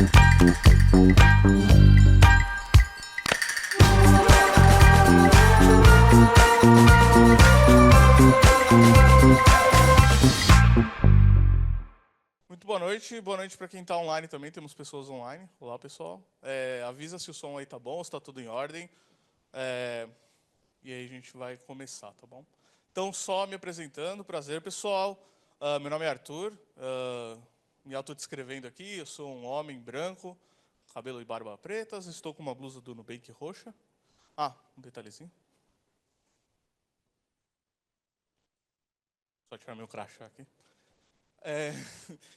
Muito boa noite para quem está online também, temos pessoas online. Olá, pessoal. Avisa se o som aí tá bom, se está tudo em ordem. E aí a gente vai começar, tá bom? Então, só me apresentando, prazer, pessoal. Meu nome é Arthur, me autodescrevendo aqui, eu sou um homem branco, cabelo e barba pretas, estou com uma blusa do Nubank roxa. Um detalhezinho. Só tirar meu crachá aqui.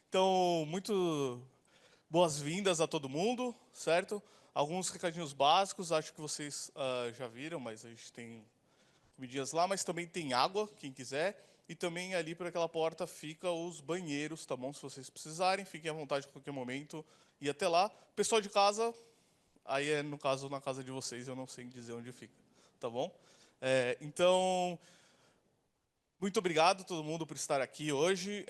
Então, muito boas-vindas a todo mundo, certo? Alguns recadinhos básicos, acho que vocês já viram, mas a gente tem comidinhas lá, mas também tem água, quem quiser. E também ali por aquela porta fica os banheiros, tá bom? Se vocês precisarem, fiquem à vontade a qualquer momento e até lá. Pessoal de casa, aí no caso na casa de vocês, eu não sei dizer onde fica, tá bom? Então, muito obrigado a todo mundo por estar aqui hoje,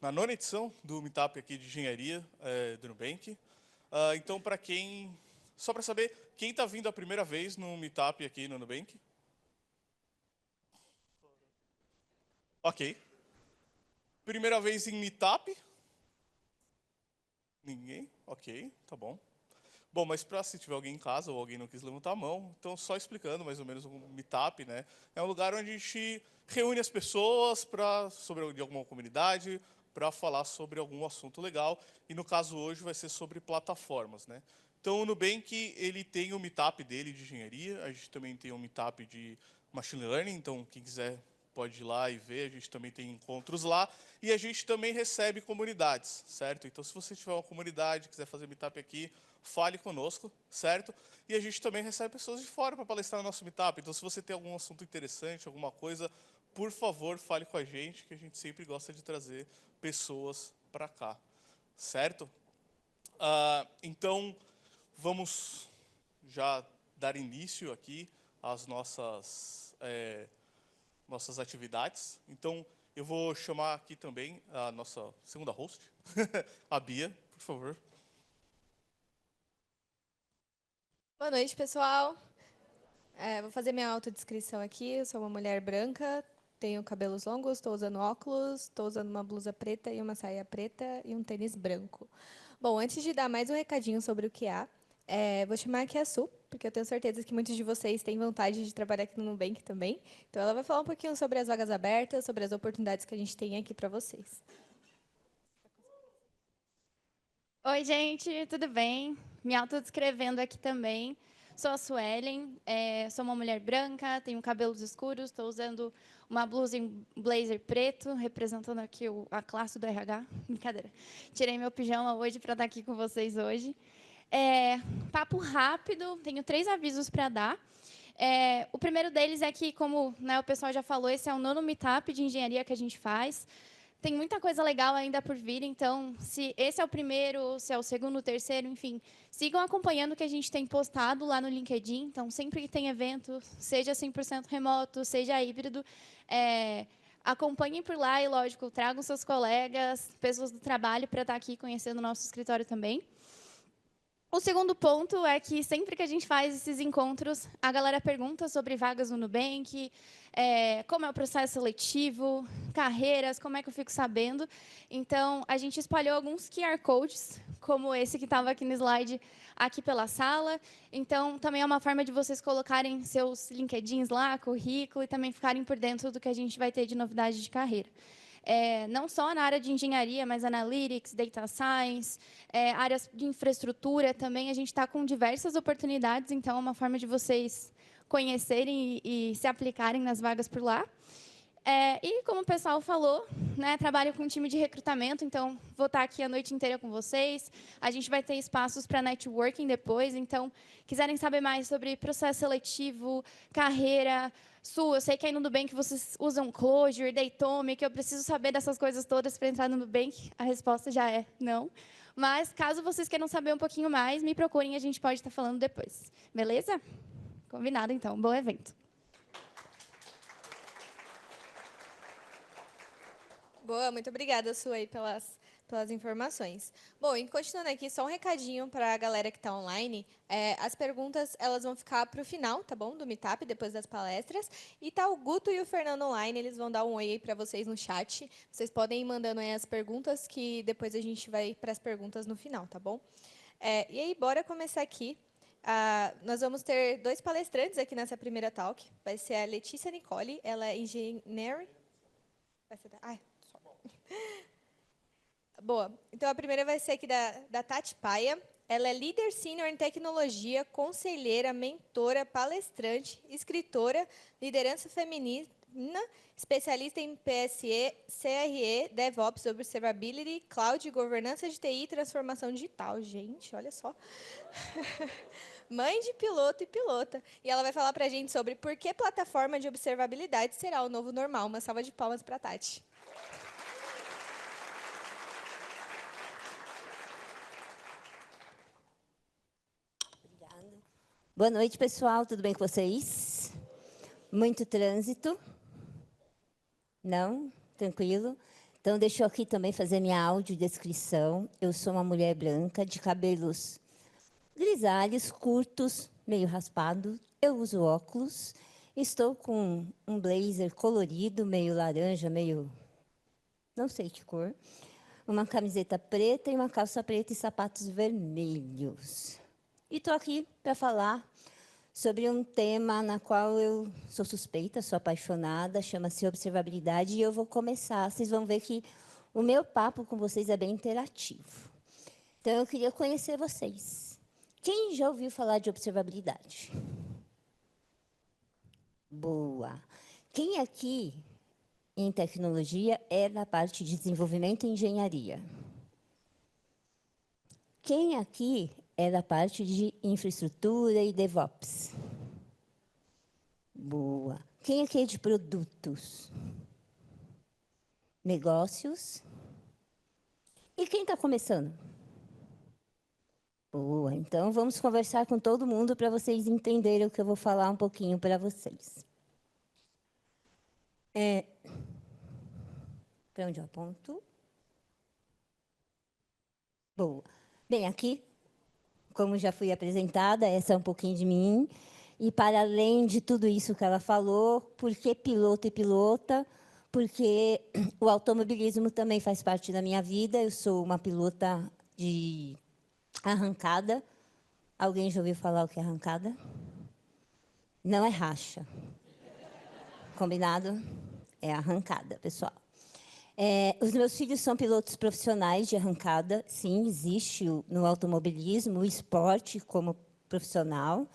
na nona edição do Meetup aqui de Engenharia do Nubank. Então, só para saber, quem está vindo a primeira vez no Meetup aqui no Nubank? Ok. Primeira vez em Meetup? Ninguém? Ok, tá bom. Bom, mas se tiver alguém em casa ou alguém não quis levantar a mão, então só explicando mais ou menos um Meetup, né? É um lugar onde a gente reúne as pessoas de alguma comunidade para falar sobre algum assunto legal. E no caso hoje vai ser sobre plataformas, né? Então o Nubank, ele tem o Meetup dele de engenharia, a gente também tem um Meetup de Machine Learning, então quem quiser pode ir lá e ver, a gente também tem encontros lá. E a gente também recebe comunidades, certo? Então se você tiver uma comunidade, quiser fazer Meetup aqui, fale conosco, certo? E a gente também recebe pessoas de fora para palestrar no nosso Meetup. Então, se você tem algum assunto interessante, alguma coisa, por favor, fale com a gente, que a gente sempre gosta de trazer pessoas para cá, certo? Então, vamos já dar início aqui às nossas atividades. Então, eu vou chamar aqui também a nossa segunda host, a Bia, por favor. Boa noite, pessoal. Vou fazer minha autodescrição aqui. Eu sou uma mulher branca, tenho cabelos longos, estou usando óculos, estou usando uma blusa preta e uma saia preta e um tênis branco. Bom, antes de dar mais um recadinho sobre o que há, vou chamar aqui a Su, porque eu tenho certeza que muitos de vocês têm vontade de trabalhar aqui no Nubank também. Então, ela vai falar um pouquinho sobre as vagas abertas, sobre as oportunidades que a gente tem aqui para vocês. Oi, gente, tudo bem? Me autodescrevendo aqui também. Sou a Suelen, sou uma mulher branca, tenho cabelos escuros, estou usando uma blusa em blazer preto, representando aqui a classe do RH. Brincadeira. Tirei meu pijama hoje para estar aqui com vocês hoje. Papo rápido, tenho 3 avisos para dar. O primeiro deles é que, como o pessoal já falou, esse é o nono meetup de engenharia que a gente faz. Tem muita coisa legal ainda por vir, então, se esse é o primeiro, se é o segundo, o terceiro, enfim, sigam acompanhando o que a gente tem postado lá no LinkedIn. Então, sempre que tem evento, seja 100% remoto, seja híbrido, acompanhem por lá e, lógico, tragam seus colegas, pessoas do trabalho para estar aqui conhecendo o nosso escritório também. O segundo ponto é que sempre que a gente faz esses encontros, a galera pergunta sobre vagas no Nubank, como é o processo seletivo, carreiras, como é que eu fico sabendo. Então, a gente espalhou alguns QR Codes, como esse que estava aqui no slide, aqui pela sala. Então, também é uma forma de vocês colocarem seus LinkedIns lá, currículo, e também ficarem por dentro do que a gente vai ter de novidade de carreira. Não só na área de engenharia, mas analytics, data science, áreas de infraestrutura também, a gente está com diversas oportunidades, então é uma forma de vocês conhecerem e se aplicarem nas vagas por lá. E, como o pessoal falou, trabalho com um time de recrutamento, então vou estar aqui a noite inteira com vocês. A gente vai ter espaços para networking depois, então, quiserem saber mais sobre processo seletivo, carreira, Su, eu sei que aí no Nubank vocês usam Clojure, Datomic, eu preciso saber dessas coisas todas para entrar no Nubank. A resposta já é não. Mas, caso vocês queiram saber um pouquinho mais, me procurem, a gente pode estar falando depois. Beleza? Combinado, então. Bom evento. Boa, muito obrigada, Su, aí, pelas pelas informações. Bom, e continuando aqui, só um recadinho para a galera que está online. As perguntas elas vão ficar para o final, tá bom? Do Meetup, depois das palestras. E tá o Guto e o Fernando online, eles vão dar um oi aí para vocês no chat. Vocês podem ir mandando aí as perguntas, que depois a gente vai para as perguntas no final, tá bom? E aí, bora começar aqui. Nós vamos ter 2 palestrantes aqui nessa primeira talk. Vai ser a Letícia Nicole, ela é engenheira. Vai ser Boa. Então, a primeira vai ser aqui da Tati Paia. Ela é líder sênior em tecnologia, conselheira, mentora, palestrante, escritora, liderança feminina, especialista em PSE, CRE, DevOps, Observability, Cloud, governança de TI e transformação digital. Gente, olha só. Mãe de piloto e pilota. E ela vai falar para a gente sobre por que plataforma de observabilidade será o novo normal. Uma salva de palmas para a Tati. Boa noite, pessoal. Tudo bem com vocês? Muito trânsito? Não? Tranquilo? Então, deixa eu aqui também fazer minha audiodescrição. Eu sou uma mulher branca, de cabelos grisalhos, curtos, meio raspado. Eu uso óculos. Estou com um blazer colorido, meio laranja, meio... não sei que cor. Uma camiseta preta e uma calça preta e sapatos vermelhos. E estou aqui para falar sobre um tema na qual eu sou suspeita, sou apaixonada, chama-se observabilidade, e eu vou começar. Vocês vão ver que o meu papo com vocês é bem interativo. Então, eu queria conhecer vocês. Quem já ouviu falar de observabilidade? Boa. Quem aqui, em tecnologia, é da parte de desenvolvimento e engenharia? Quem aqui é da parte de infraestrutura e DevOps? Boa. Quem aqui é de produtos? Negócios? E quem está começando? Boa. Então, vamos conversar com todo mundo para vocês entenderem o que eu vou falar um pouquinho para vocês. Para onde eu aponto? Boa. Bem, aqui, como já fui apresentada, essa é um pouquinho de mim. E, para além de tudo isso que ela falou, por que piloto e pilota? Porque o automobilismo também faz parte da minha vida. Eu sou uma pilota de arrancada. Alguém já ouviu falar o que é arrancada? Não é racha. Combinado? É arrancada, pessoal. Os meus filhos são pilotos profissionais de arrancada. Sim, existe no automobilismo o esporte como profissional.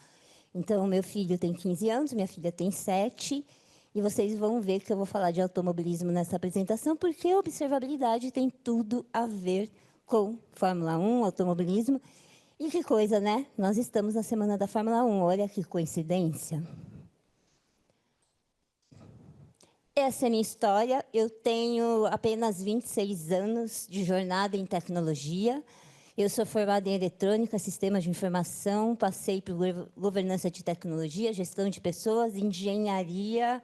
Então, meu filho tem 15 anos, minha filha tem 7. E vocês vão ver que eu vou falar de automobilismo nessa apresentação, porque a observabilidade tem tudo a ver com Fórmula 1, automobilismo. E que coisa, né? Nós estamos na semana da Fórmula 1. Olha que coincidência. Essa é a minha história. Eu tenho apenas 26 anos de jornada em tecnologia. Eu sou formada em eletrônica, sistemas de informação, passei por governança de tecnologia, gestão de pessoas, engenharia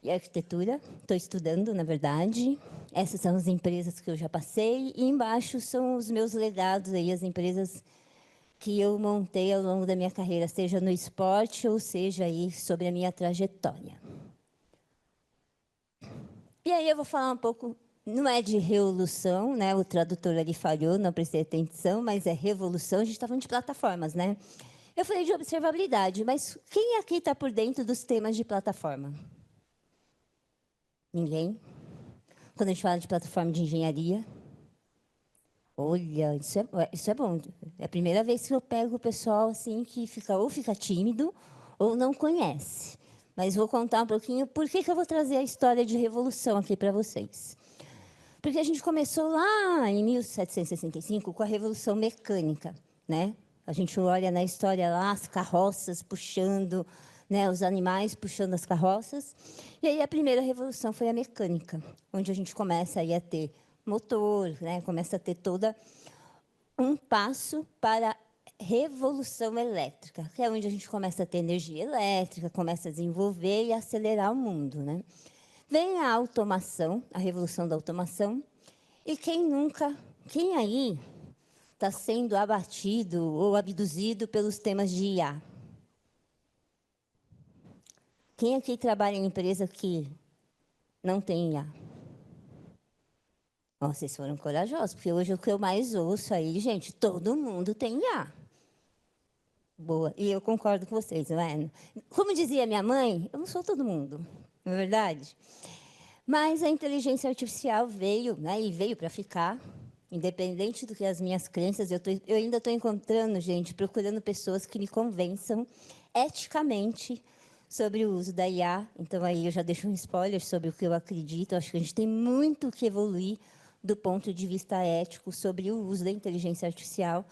e arquitetura. Estou estudando, na verdade. Essas são as empresas que eu já passei. E embaixo são os meus legados, aí, as empresas que eu montei ao longo da minha carreira, seja no esporte ou seja aí sobre a minha trajetória. E aí eu vou falar um pouco, não é de revolução, né? O tradutor ali falhou, não prestei atenção, mas é revolução, a gente está falando de plataformas, né? Eu falei de observabilidade, mas quem aqui está por dentro dos temas de plataforma? Ninguém? Quando a gente fala de plataforma de engenharia? Olha, isso é bom. É a primeira vez que eu pego o pessoal assim, que ou fica tímido ou não conhece. Mas vou contar um pouquinho por que eu vou trazer a história de revolução aqui para vocês. Porque a gente começou lá em 1765 com a Revolução Mecânica, né? A gente olha na história lá as carroças puxando, né, os animais puxando as carroças. E aí a primeira revolução foi a mecânica, onde a gente começa aí a ter motor, né? Começa a ter todo um passo para a revolução elétrica, que é onde a gente começa a ter energia elétrica, começa a desenvolver e acelerar o mundo, né? Vem a automação, a revolução da automação, E quem aí está sendo abatido ou abduzido pelos temas de IA? Quem aqui trabalha em empresa que não tem IA? Ó, vocês foram corajosos, porque hoje o que eu mais ouço aí, gente, todo mundo tem IA. Boa, e eu concordo com vocês, não é? Como dizia minha mãe, eu não sou todo mundo, não é verdade? Mas a inteligência artificial veio, né, e veio para ficar, independente do que as minhas crenças, eu ainda estou encontrando, gente, procurando pessoas que me convençam eticamente sobre o uso da IA. Então, aí eu já deixo um spoiler sobre o que eu acredito. Acho que a gente tem muito que evoluir do ponto de vista ético sobre o uso da inteligência artificial,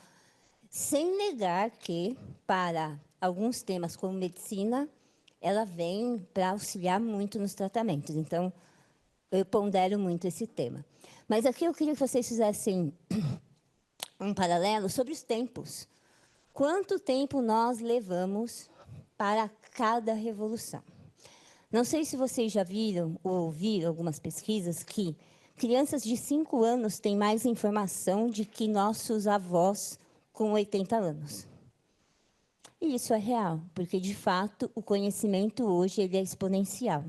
sem negar que, para alguns temas como medicina, ela vem para auxiliar muito nos tratamentos. Então, eu pondero muito esse tema. Mas aqui eu queria que vocês fizessem um paralelo sobre os tempos. Quanto tempo nós levamos para cada revolução? Não sei se vocês já viram ou ouviram algumas pesquisas que crianças de 5 anos têm mais informação do que nossos avós com 80 anos. E isso é real, porque, de fato, o conhecimento hoje ele é exponencial.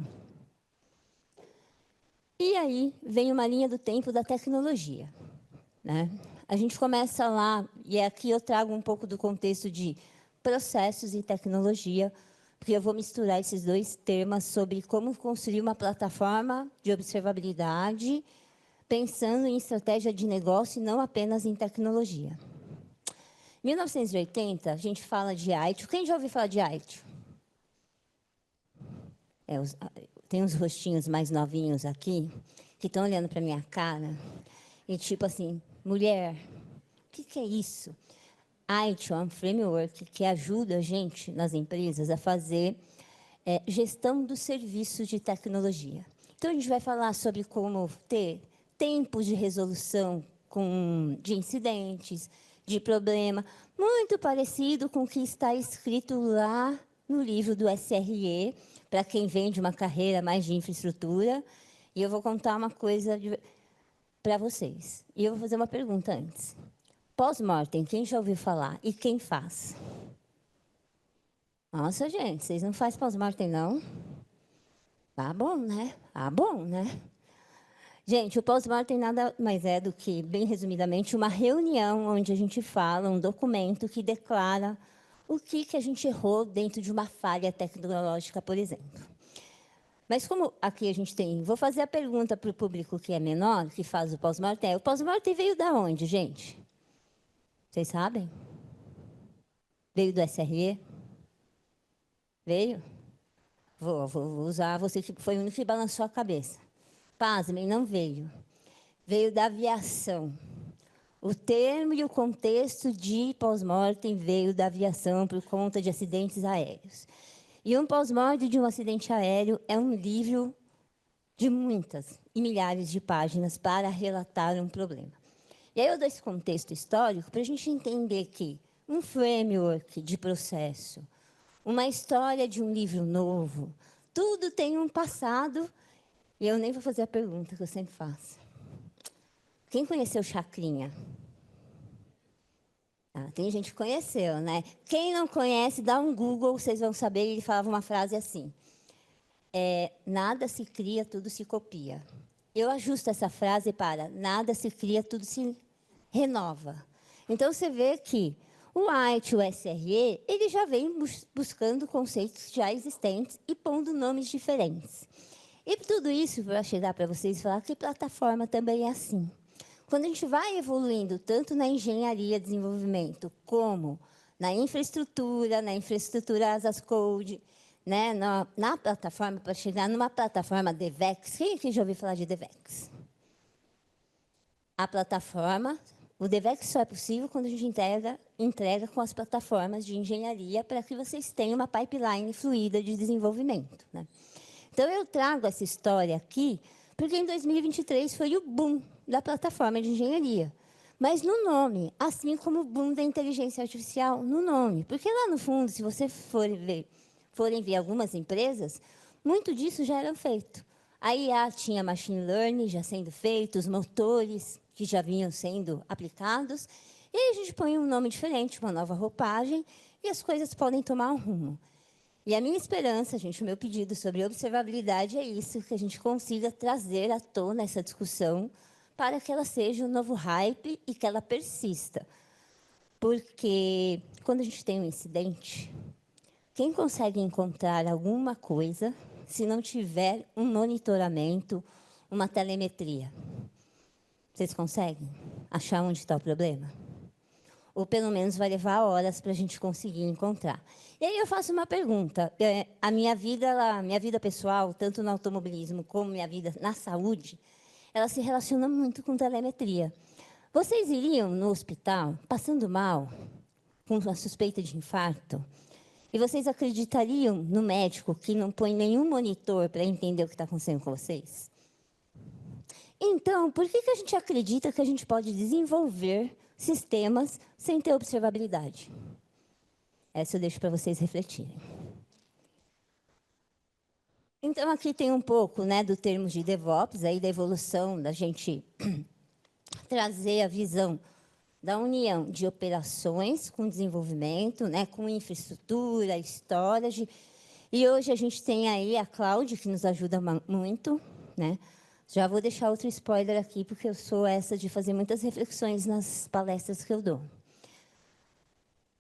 E aí vem uma linha do tempo da tecnologia, né? A gente começa lá, e aqui eu trago um pouco do contexto de processos e tecnologia, porque eu vou misturar esses dois temas sobre como construir uma plataforma de observabilidade, pensando em estratégia de negócio e não apenas em tecnologia. Em 1980, a gente fala de ITIL. Quem já ouviu falar de ITIL? Tem uns rostinhos mais novinhos aqui, que estão olhando para a minha cara, e tipo assim, mulher, o que é isso? ITIL é um framework que ajuda a gente, nas empresas, a fazer gestão dos serviços de tecnologia. Então, a gente vai falar sobre como ter tempos de resolução de incidentes, de problema, muito parecido com o que está escrito lá no livro do SRE, para quem vem de uma carreira mais de infraestrutura. E eu vou contar uma coisa para vocês. E eu vou fazer uma pergunta antes. Pós-mortem, quem já ouviu falar? E quem faz? Nossa, gente, vocês não fazem pós-mortem, não? Ah, bom, né? Ah, bom, né? Gente, o pós-mortem nada mais é do que, bem resumidamente, uma reunião onde a gente fala, um documento que declara o que a gente errou dentro de uma falha tecnológica, por exemplo. Mas como aqui a gente tem... Vou fazer a pergunta para o público que é menor, que faz o pós-mortem. O pós-mortem veio da onde, gente? Vocês sabem? Veio do SRE? Veio? Vou usar você que foi o único que balançou a cabeça. Pasmem, não veio. Veio da aviação. O termo e o contexto de pós-mortem veio da aviação por conta de acidentes aéreos. E um pós-mortem de um acidente aéreo é um livro de muitas e milhares de páginas para relatar um problema. E aí eu dou esse contexto histórico para a gente entender que um framework de processo, uma história de um livro novo, tudo tem um passado. E eu nem vou fazer a pergunta que eu sempre faço. Quem conheceu Chacrinha? Ah, tem gente que conheceu, né? Quem não conhece, dá um Google, vocês vão saber. Ele falava uma frase assim: nada se cria, tudo se copia. Eu ajusto essa frase para nada se cria, tudo se renova. Então, você vê que o IT, o SRE, ele já vem buscando conceitos já existentes e pondo nomes diferentes. E tudo isso para chegar para vocês e falar que plataforma também é assim. Quando a gente vai evoluindo, tanto na engenharia, desenvolvimento, como na infraestrutura as as code, né, na plataforma, para chegar numa plataforma DevEx. Quem aqui já ouviu falar de DevEx? A plataforma, o DevEx só é possível quando a gente entrega com as plataformas de engenharia para que vocês tenham uma pipeline fluida de desenvolvimento, né? Então, eu trago essa história aqui, porque em 2023 foi o boom da plataforma de engenharia. Mas no nome, assim como o boom da inteligência artificial no nome. Porque lá no fundo, se você forem ver algumas empresas, muito disso já era feito. A IA tinha machine learning já sendo feito, os motores que já vinham sendo aplicados, e aí a gente põe um nome diferente, uma nova roupagem, e as coisas podem tomar um rumo. E a minha esperança, gente, o meu pedido sobre observabilidade é isso, que a gente consiga trazer à tona essa discussão para que ela seja um novo hype e que ela persista. Porque quando a gente tem um incidente, quem consegue encontrar alguma coisa se não tiver um monitoramento, uma telemetria? Vocês conseguem achar onde está o problema? Ou, pelo menos, vai levar horas para a gente conseguir encontrar. E aí eu faço uma pergunta. A minha vida pessoal, tanto no automobilismo como minha vida na saúde, ela se relaciona muito com telemetria. Vocês iriam no hospital, passando mal, com uma suspeita de infarto, e vocês acreditariam no médico que não põe nenhum monitor para entender o que está acontecendo com vocês? Então, por que a gente acredita que a gente pode desenvolver sistemas sem ter observabilidade? Essa eu deixo para vocês refletirem. Então, aqui tem um pouco, né, do termo de DevOps, aí da evolução, da gente trazer a visão da união de operações com desenvolvimento, né, com infraestrutura, storage. E hoje a gente tem aí a cloud, que nos ajuda muito, né? Já vou deixar outro spoiler aqui, porque eu sou essa de fazer muitas reflexões nas palestras que eu dou.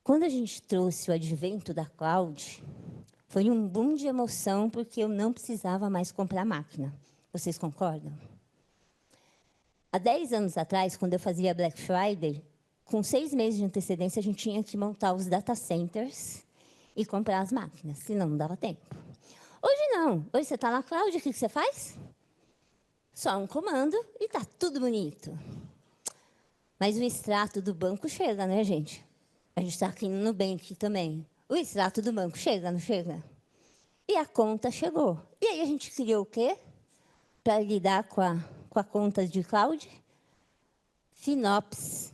Quando a gente trouxe o advento da cloud, foi um boom de emoção, porque eu não precisava mais comprar máquina. Vocês concordam? Há 10 anos atrás, quando eu fazia Black Friday, com 6 meses de antecedência, a gente tinha que montar os data centers e comprar as máquinas, senão não dava tempo. Hoje não. Hoje você está na cloud, o que você faz? Só um comando e está tudo bonito. Mas o extrato do banco chega, né, gente? A gente está aqui no Nubank também. O extrato do banco chega, não chega? E a conta chegou. E aí a gente criou o quê? Para lidar com a conta de cloud? FinOps.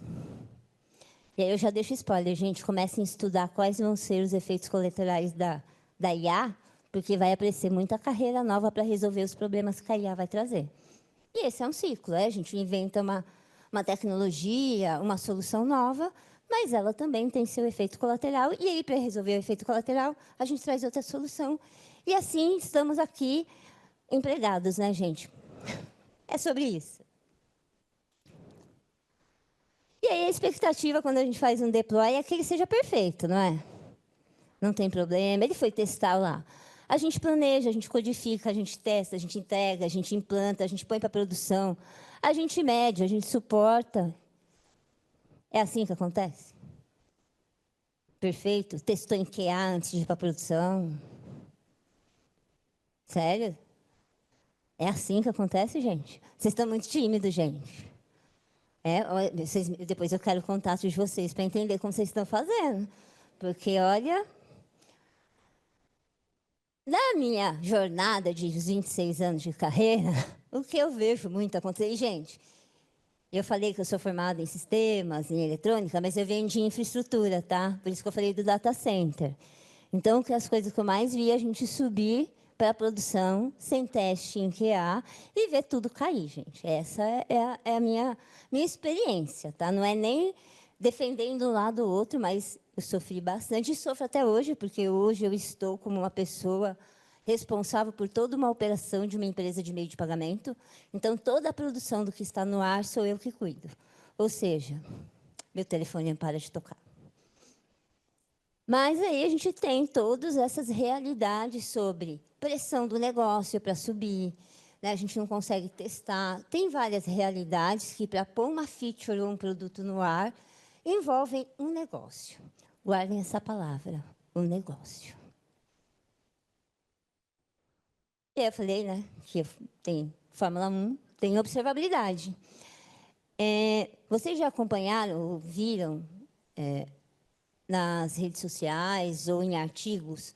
E aí eu já deixo spoiler, gente. Comecem a estudar quais vão ser os efeitos colaterais da IA, porque vai aparecer muita carreira nova para resolver os problemas que a IA vai trazer. E esse é um ciclo, a gente inventa uma tecnologia, uma solução nova, mas ela também tem seu efeito colateral, e aí, para resolver o efeito colateral, a gente traz outra solução. E assim estamos aqui empregados, né, gente? É sobre isso. E aí a expectativa, quando a gente faz um deploy, é que ele seja perfeito, não é? Não tem problema, ele foi testar lá. A gente planeja, a gente codifica, a gente testa, a gente integra, a gente implanta, a gente põe para produção, a gente mede, a gente suporta. É assim que acontece? Perfeito? Testou em QA antes de ir para a produção? Sério? É assim que acontece, gente? Vocês estão muito tímidos, gente. Depois eu quero o contato de vocês para entender como vocês estão fazendo. Porque, olha, na minha jornada de 26 anos de carreira, o que eu vejo muito acontecer... E, gente, eu falei que eu sou formada em sistemas, em eletrônica, mas eu venho de infraestrutura, tá? Por isso que eu falei do data center. Então, que as coisas que eu mais vi é a gente subir para a produção, sem teste em QA, e ver tudo cair, gente. Essa é a minha experiência, tá? Não é nem defendendo um lado ou outro, mas eu sofri bastante e sofro até hoje, porque hoje eu estou como uma pessoa responsável por toda uma operação de uma empresa de meio de pagamento. Então, toda a produção do que está no ar sou eu que cuido. Ou seja, meu telefone não para de tocar. Mas aí a gente tem todas essas realidades sobre pressão do negócio para subir, né? A gente não consegue testar. Tem várias realidades que, para pôr uma feature ou um produto no ar, envolvem um negócio. Guardem essa palavra, um negócio. E eu falei, né, que tem Fórmula 1, tem observabilidade. Vocês já acompanharam ou viram nas redes sociais ou em artigos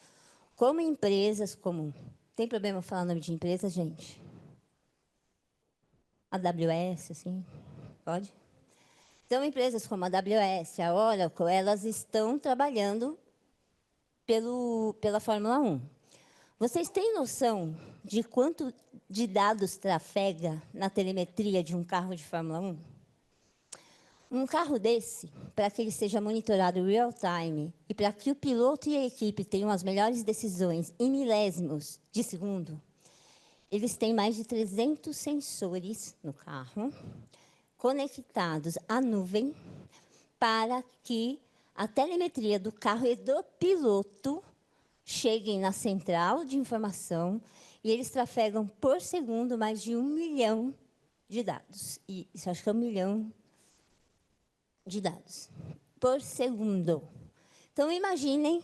como empresas como... Tem problema falar o nome de empresa, gente? AWS, assim? Pode? Então, empresas como a AWS, a Oracle, elas estão trabalhando pela Fórmula 1. Vocês têm noção de quanto de dados trafega na telemetria de um carro de Fórmula 1? Um carro desse, para que ele seja monitorado real time e para que o piloto e a equipe tenham as melhores decisões em milésimos de segundo, eles têm mais de 300 sensores no carro, conectados à nuvem, para que a telemetria do carro e do piloto cheguem na central de informação e eles trafegam por segundo mais de 1 milhão de dados. E isso acho que é 1 milhão de dados por segundo. Então, imaginem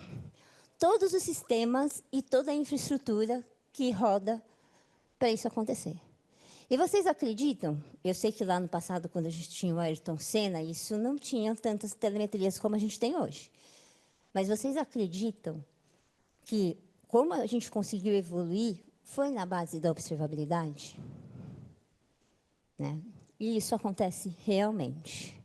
todos os sistemas e toda a infraestrutura que roda para isso acontecer. E vocês acreditam? Eu sei que lá no passado, quando a gente tinha o Ayrton Senna, isso não tinha tantas telemetrias como a gente tem hoje. Mas vocês acreditam que, como a gente conseguiu evoluir, foi na base da observabilidade? Né? E isso acontece realmente.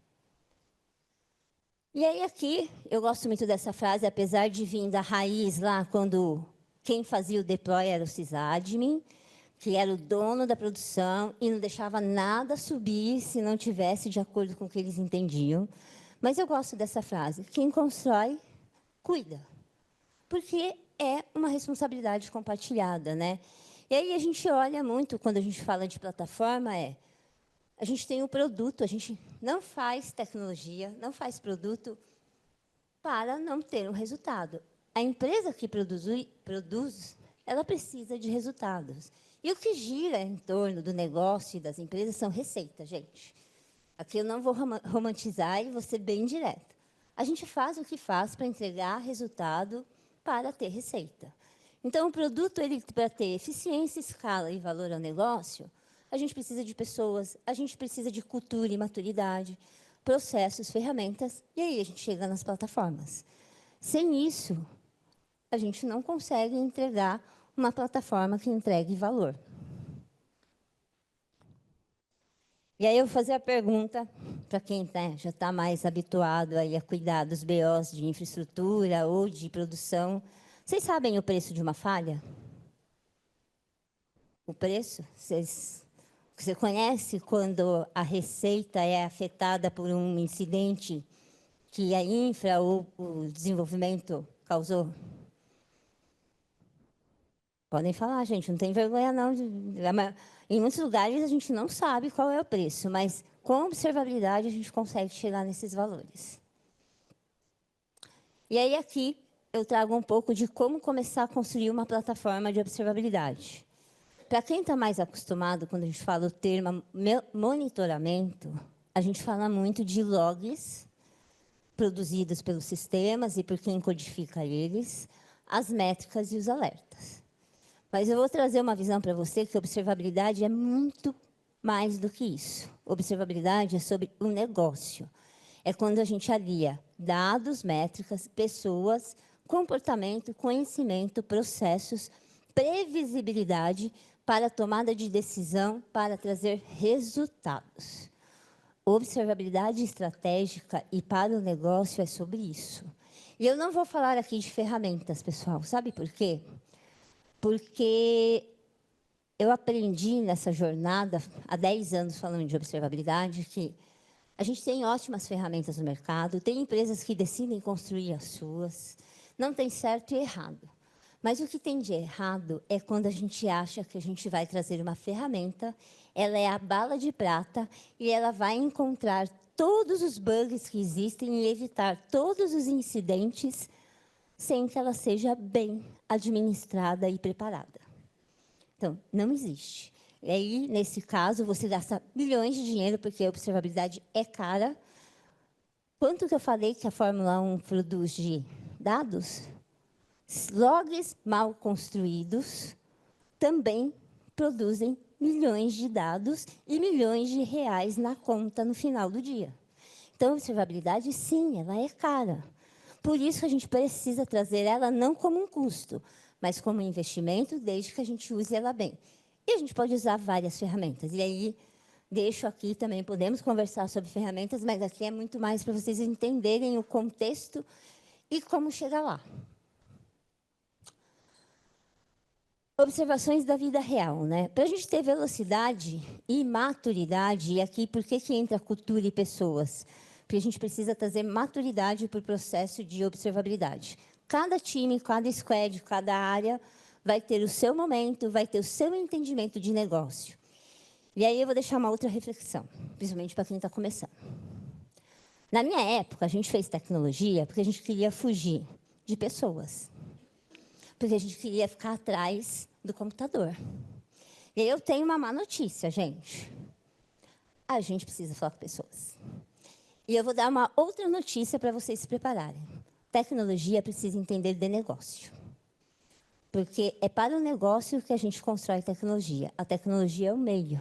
E aí, aqui, eu gosto muito dessa frase, apesar de vir da raiz lá, quando quem fazia o deploy era o sysadmin, que era o dono da produção e não deixava nada subir se não tivesse de acordo com o que eles entendiam. Mas eu gosto dessa frase, quem constrói, cuida. Porque é uma responsabilidade compartilhada, né? E aí a gente olha muito, quando a gente fala de plataforma, a gente tem um produto, a gente não faz tecnologia, não faz produto para não ter um resultado. A empresa que produz, ela precisa de resultados. E o que gira em torno do negócio e das empresas são receitas, gente. Aqui eu não vou romantizar e vou ser bem direta. A gente faz o que faz para entregar resultado para ter receita. Então, o produto, para ter eficiência, escala e valor ao negócio, a gente precisa de pessoas, a gente precisa de cultura e maturidade, processos, ferramentas, e aí a gente chega nas plataformas. Sem isso, a gente não consegue entregar uma plataforma que entregue valor. E aí eu vou fazer a pergunta para quem já está mais habituado aí a cuidar dos BOs de infraestrutura ou de produção. Vocês sabem o preço de uma falha? O preço? Você conhece quando a receita é afetada por um incidente que a infra ou o desenvolvimento causou? Podem falar, gente, não tem vergonha, não. Em muitos lugares, a gente não sabe qual é o preço, mas com observabilidade, a gente consegue chegar nesses valores. E aí, aqui, eu trago um pouco de como começar a construir uma plataforma de observabilidade. Para quem está mais acostumado, quando a gente fala o termo monitoramento, a gente fala muito de logs produzidos pelos sistemas e por quem codifica eles, as métricas e os alertas. Mas eu vou trazer uma visão para você que observabilidade é muito mais do que isso. Observabilidade é sobre o negócio. É quando a gente alia dados, métricas, pessoas, comportamento, conhecimento, processos, previsibilidade para a tomada de decisão, para trazer resultados. Observabilidade estratégica e para o negócio é sobre isso. E eu não vou falar aqui de ferramentas, pessoal. Sabe por quê? Porque eu aprendi nessa jornada, há 10 anos falando de observabilidade, que a gente tem ótimas ferramentas no mercado, tem empresas que decidem construir as suas, não tem certo e errado. Mas o que tem de errado é quando a gente acha que a gente vai trazer uma ferramenta, ela é a bala de prata e ela vai encontrar todos os bugs que existem e evitar todos os incidentes sem que ela seja bem administrada e preparada. Então, não existe. E aí, nesse caso, você gasta milhões de dinheiro, porque a observabilidade é cara. Quanto que eu falei que a Fórmula 1 produz de dados? Logs mal construídos também produzem milhões de dados e milhões de reais na conta no final do dia. Então, a observabilidade, sim, ela é cara. Por isso que a gente precisa trazer ela não como um custo, mas como um investimento, desde que a gente use ela bem. E a gente pode usar várias ferramentas. E aí, deixo aqui também, podemos conversar sobre ferramentas, mas aqui é muito mais para vocês entenderem o contexto e como chegar lá. Observações da vida real, né? Para a gente ter velocidade e maturidade, e aqui por que entra cultura e pessoas? Porque a gente precisa trazer maturidade para o processo de observabilidade. Cada time, cada squad, cada área vai ter o seu momento, vai ter o seu entendimento de negócio. E aí eu vou deixar uma outra reflexão, principalmente para quem está começando. Na minha época, a gente fez tecnologia porque a gente queria fugir de pessoas. Porque a gente queria ficar atrás do computador. E aí eu tenho uma má notícia, gente. A gente precisa falar com pessoas. E eu vou dar uma outra notícia para vocês se prepararem. Tecnologia precisa entender de negócio. Porque é para o negócio que a gente constrói tecnologia. A tecnologia é o meio.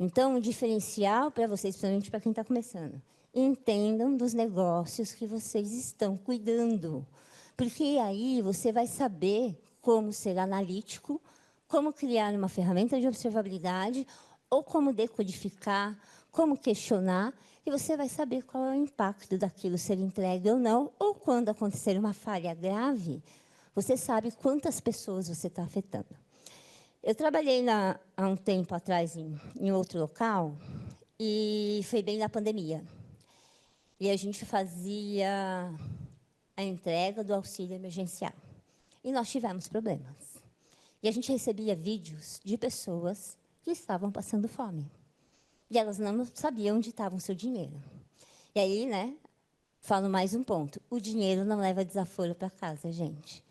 Então, o diferencial para vocês, principalmente para quem está começando, entendam dos negócios que vocês estão cuidando. Porque aí você vai saber como ser analítico, como criar uma ferramenta de observabilidade, ou como decodificar, como questionar, e você vai saber qual é o impacto daquilo ser entregue ou não, ou quando acontecer uma falha grave, você sabe quantas pessoas você está afetando. Eu trabalhei há um tempo atrás em outro local, e foi bem na pandemia. E a gente fazia a entrega do auxílio emergencial. E nós tivemos problemas. E a gente recebia vídeos de pessoas que estavam passando fome. E elas não sabiam onde estava o seu dinheiro. E aí, né, falo mais um ponto. O dinheiro não leva desaforo para casa, gente.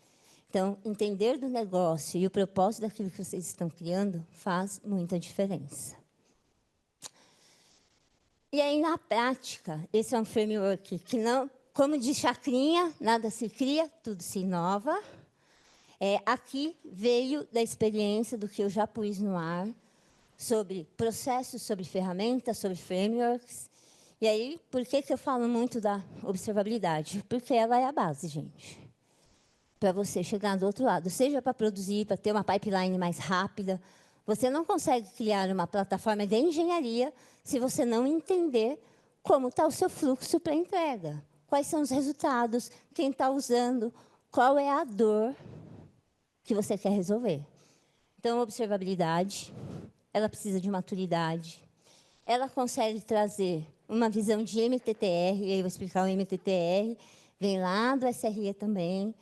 Então, entender do negócio e o propósito daquilo que vocês estão criando faz muita diferença. E aí, na prática, esse é um framework que não... Como diz Chacrinha, nada se cria, tudo se inova. Aqui veio da experiência do que eu já pus no ar, sobre processos, sobre ferramentas, sobre frameworks. E aí, por que eu falo muito da observabilidade? Porque ela é a base, gente. Para você chegar do outro lado, seja para produzir, para ter uma pipeline mais rápida. Você não consegue criar uma plataforma de engenharia se você não entender como está o seu fluxo para entrega. Quais são os resultados, quem está usando, qual é a dor que você quer resolver. Então, observabilidade, ela precisa de maturidade. Ela consegue trazer uma visão de MTTR, e aí eu vou explicar o MTTR, vem lá do SRE também,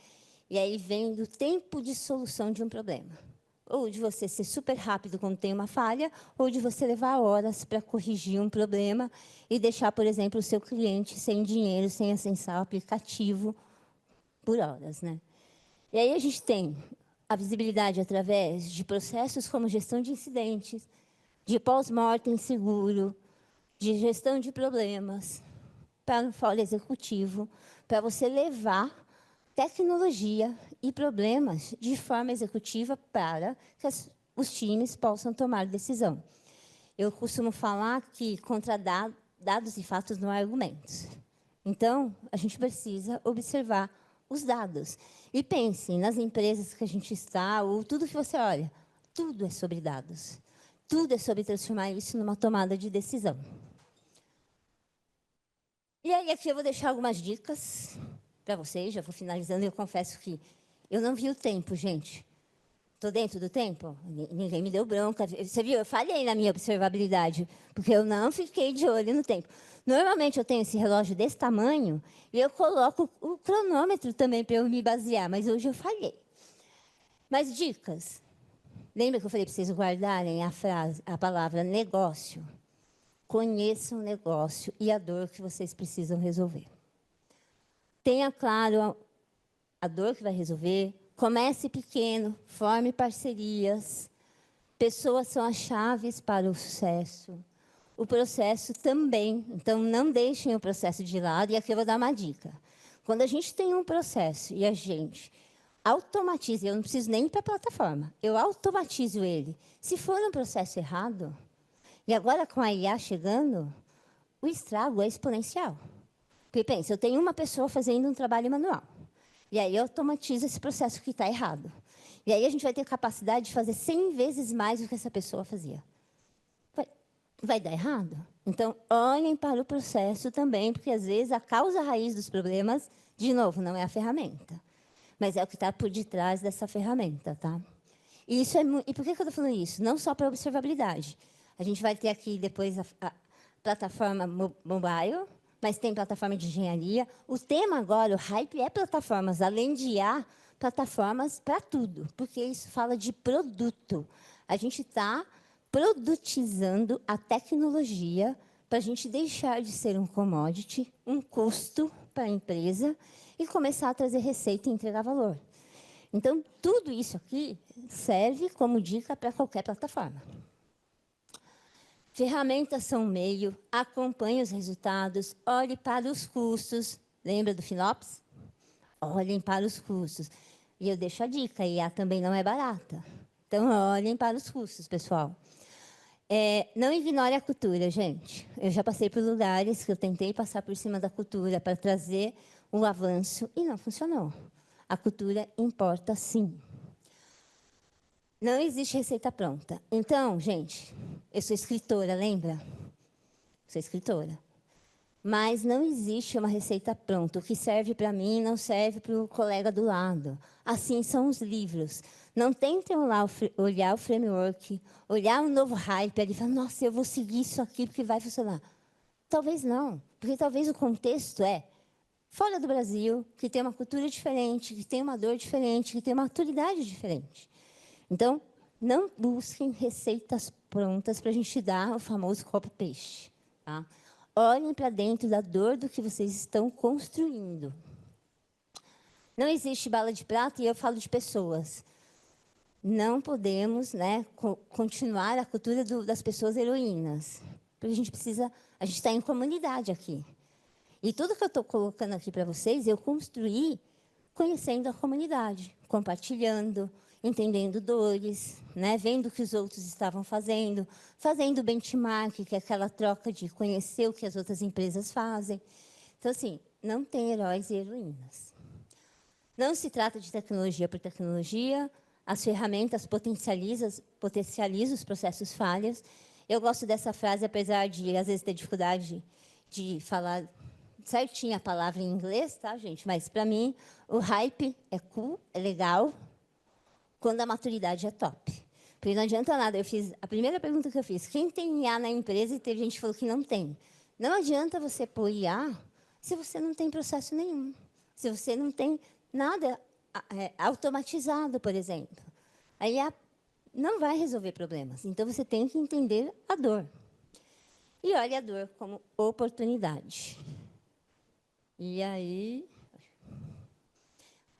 e aí vem do tempo de solução de um problema. Ou de você ser super rápido quando tem uma falha, ou de você levar horas para corrigir um problema e deixar, por exemplo, o seu cliente sem dinheiro, sem acessar o aplicativo por horas, né? E aí a gente tem a visibilidade através de processos como gestão de incidentes, de pós-mortem seguro, de gestão de problemas, para o fórum executivo, para você levar tecnologia e problemas de forma executiva para que os times possam tomar decisão. Eu costumo falar que contra dados e fatos não há argumentos. Então, a gente precisa observar os dados. E pense nas empresas que a gente está, ou tudo que você olha, tudo é sobre dados. Tudo é sobre transformar isso numa tomada de decisão. E aí, aqui eu vou deixar algumas dicas para vocês, já vou finalizando. Eu confesso que eu não vi o tempo, gente. Estou dentro do tempo? Ninguém me deu bronca. Você viu? Eu falhei na minha observabilidade, porque eu não fiquei de olho no tempo. Normalmente, eu tenho esse relógio desse tamanho e eu coloco o cronômetro também para eu me basear, mas hoje eu falhei. Mas dicas. Lembra que eu falei para vocês guardarem a palavra negócio? Conheçam o negócio e a dor que vocês precisam resolver. Tenha claro a dor que vai resolver. Comece pequeno, forme parcerias. Pessoas são as chaves para o sucesso. O processo também. Então, não deixem o processo de lado. E aqui eu vou dar uma dica. Quando a gente tem um processo e a gente automatiza, eu não preciso nem ir para a plataforma, eu automatizo ele. Se for um processo errado, e agora com a IA chegando, o estrago é exponencial. Porque, pensa, eu tenho uma pessoa fazendo um trabalho manual. E aí eu automatizo esse processo que está errado. E aí a gente vai ter capacidade de fazer 100 vezes mais do que essa pessoa fazia. Vai dar errado? Então, olhem para o processo também, porque, às vezes, a causa raiz dos problemas, de novo, não é a ferramenta, mas é o que está por detrás dessa ferramenta, tá? E, e por que eu estou falando isso? Não só para observabilidade. A gente vai ter aqui depois a plataforma mobile, mas tem plataforma de engenharia. O tema agora, o hype, é plataformas, além de IA, plataformas para tudo, porque isso fala de produto. A gente está produtizando a tecnologia para a gente deixar de ser um commodity, um custo para a empresa, e começar a trazer receita e entregar valor. Então, tudo isso aqui serve como dica para qualquer plataforma. Ferramentas são meio, acompanhe os resultados, olhe para os custos. Lembra do FinOps? Olhem para os custos. E eu deixo a dica, a IA também não é barata. Então, olhem para os custos, pessoal. Não ignore a cultura, gente. Eu já passei por lugares que eu tentei passar por cima da cultura para trazer um avanço e não funcionou. A cultura importa, sim. Não existe receita pronta. Então, gente, eu sou escritora, lembra? Sou escritora. Mas não existe uma receita pronta. O que serve para mim não serve para o colega do lado. Assim são os livros. Não tentem olhar o framework, olhar um novo hype e falar, nossa, eu vou seguir isso aqui porque vai funcionar. Talvez não, porque talvez o contexto é fora do Brasil, que tem uma cultura diferente, que tem uma dor diferente, que tem uma maturidade diferente. Então, não busquem receitas prontas para a gente dar o famoso copo-peixe. Tá? Olhem para dentro da dor do que vocês estão construindo. Não existe bala de prata, e eu falo de pessoas. Não podemos, né, continuar a cultura das pessoas heroínas. Porque a gente está em comunidade aqui. E tudo que eu estou colocando aqui para vocês, eu construí conhecendo a comunidade, compartilhando, entendendo dores, né, vendo o que os outros estavam fazendo, fazendo benchmark, que é aquela troca de conhecer o que as outras empresas fazem. Então, assim, não tem heróis e heroínas. Não se trata de tecnologia por tecnologia, as ferramentas potencializam os processos falhos. Eu gosto dessa frase, apesar de, às vezes, ter dificuldade de falar certinho a palavra em inglês, tá, gente? Mas, para mim, o hype é cool, é legal, quando a maturidade é top. Porque não adianta nada. A primeira pergunta que eu fiz, quem tem IA na empresa? E teve gente que falou que não tem. Não adianta você pôr IA se você não tem processo nenhum. Se você não tem nada automatizado, por exemplo. A IA não vai resolver problemas. Então, você tem que entender a dor. E olhe a dor como oportunidade. E aí...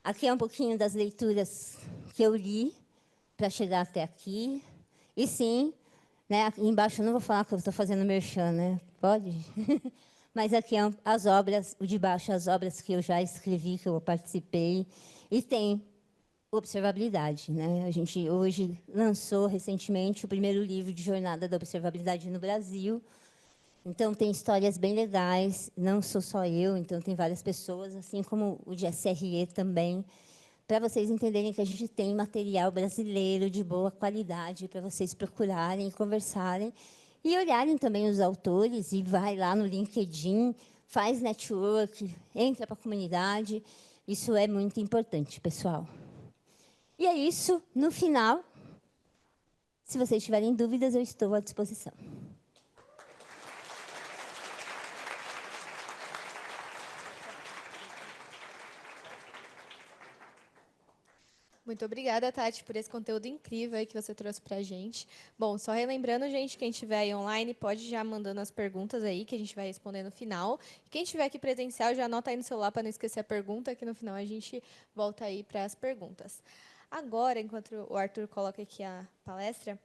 Aqui é um pouquinho das leituras que eu li para chegar até aqui. E, sim, né, aqui embaixo eu não vou falar que eu estou fazendo merchan, né? Pode? Mas aqui as obras, o de baixo, as obras que eu já escrevi, que eu participei. E tem observabilidade, né? A gente hoje lançou recentemente o primeiro livro de jornada da observabilidade no Brasil. Então, tem histórias bem legais, não sou só eu, então tem várias pessoas, assim como o de SRE também, para vocês entenderem que a gente tem material brasileiro de boa qualidade para vocês procurarem, conversarem e olharem também os autores e vai lá no LinkedIn, faz network, entra para a comunidade. Isso é muito importante, pessoal. E é isso. No final, se vocês tiverem dúvidas, eu estou à disposição. Muito obrigada, Tati, por esse conteúdo incrível aí que você trouxe para a gente. Bom, só relembrando, gente, quem estiver aí online, pode já mandando as perguntas aí, que a gente vai responder no final. Quem estiver aqui presencial, já anota aí no celular para não esquecer a pergunta, que no final a gente volta aí para as perguntas. Agora, enquanto o Arthur coloca aqui a palestra,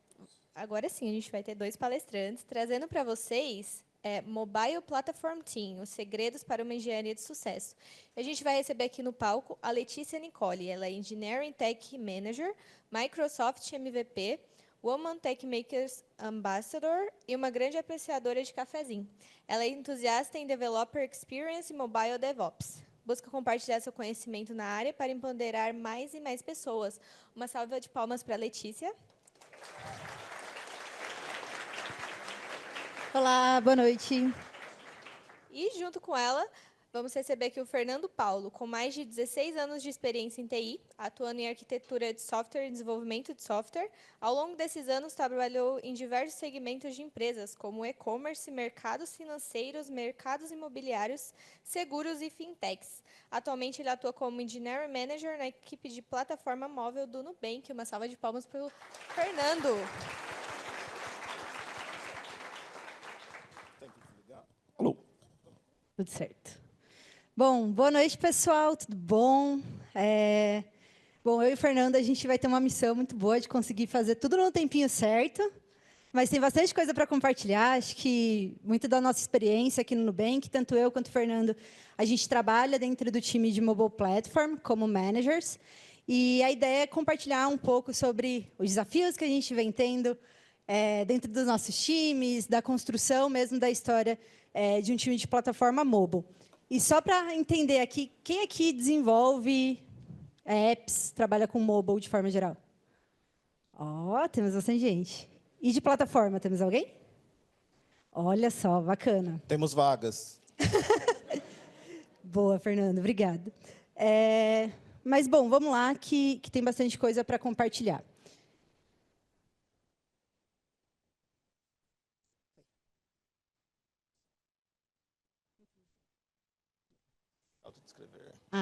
agora sim, a gente vai ter 2 palestrantes trazendo para vocês Mobile Platform Team, os segredos para uma engenharia de sucesso. A gente vai receber aqui no palco a Letícia Nicole. Ela é Engineering Tech Manager, Microsoft MVP, Woman Tech Makers Ambassador e uma grande apreciadora de cafezinho. Ela é entusiasta em Developer Experience e Mobile DevOps. Busca compartilhar seu conhecimento na área para empoderar mais e mais pessoas. Uma salva de palmas para a Letícia. Olá, boa noite. E, junto com ela, Vamos receber aqui o Fernando Paulo, com mais de 16 anos de experiência em TI, atuando em arquitetura de software e desenvolvimento de software. Ao longo desses anos, trabalhou em diversos segmentos de empresas, como e-commerce, mercados financeiros, mercados imobiliários, seguros e fintechs. Atualmente, ele atua como Engineering Manager na equipe de plataforma móvel do Nubank. Uma salva de palmas para o Fernando. Alô. Tudo certo. Bom, boa noite, pessoal. Tudo bom? Bom, eu e o Fernando, a gente vai ter uma missão muito boa de conseguir fazer tudo no tempinho certo, mas tem bastante coisa para compartilhar. Acho que muito da nossa experiência aqui no Nubank, tanto eu quanto o Fernando, a gente trabalha dentro do time de Mobile Platform como managers, e a ideia é compartilhar um pouco sobre os desafios que a gente vem tendo dentro dos nossos times, da construção mesmo da história de um time de plataforma mobile. E só para entender aqui, quem aqui desenvolve apps, trabalha com mobile de forma geral? Ó, temos bastante gente. E de plataforma, temos alguém? Olha só, bacana. Temos vagas. Boa, Fernando, obrigada. Mas, bom, vamos lá, que tem bastante coisa para compartilhar.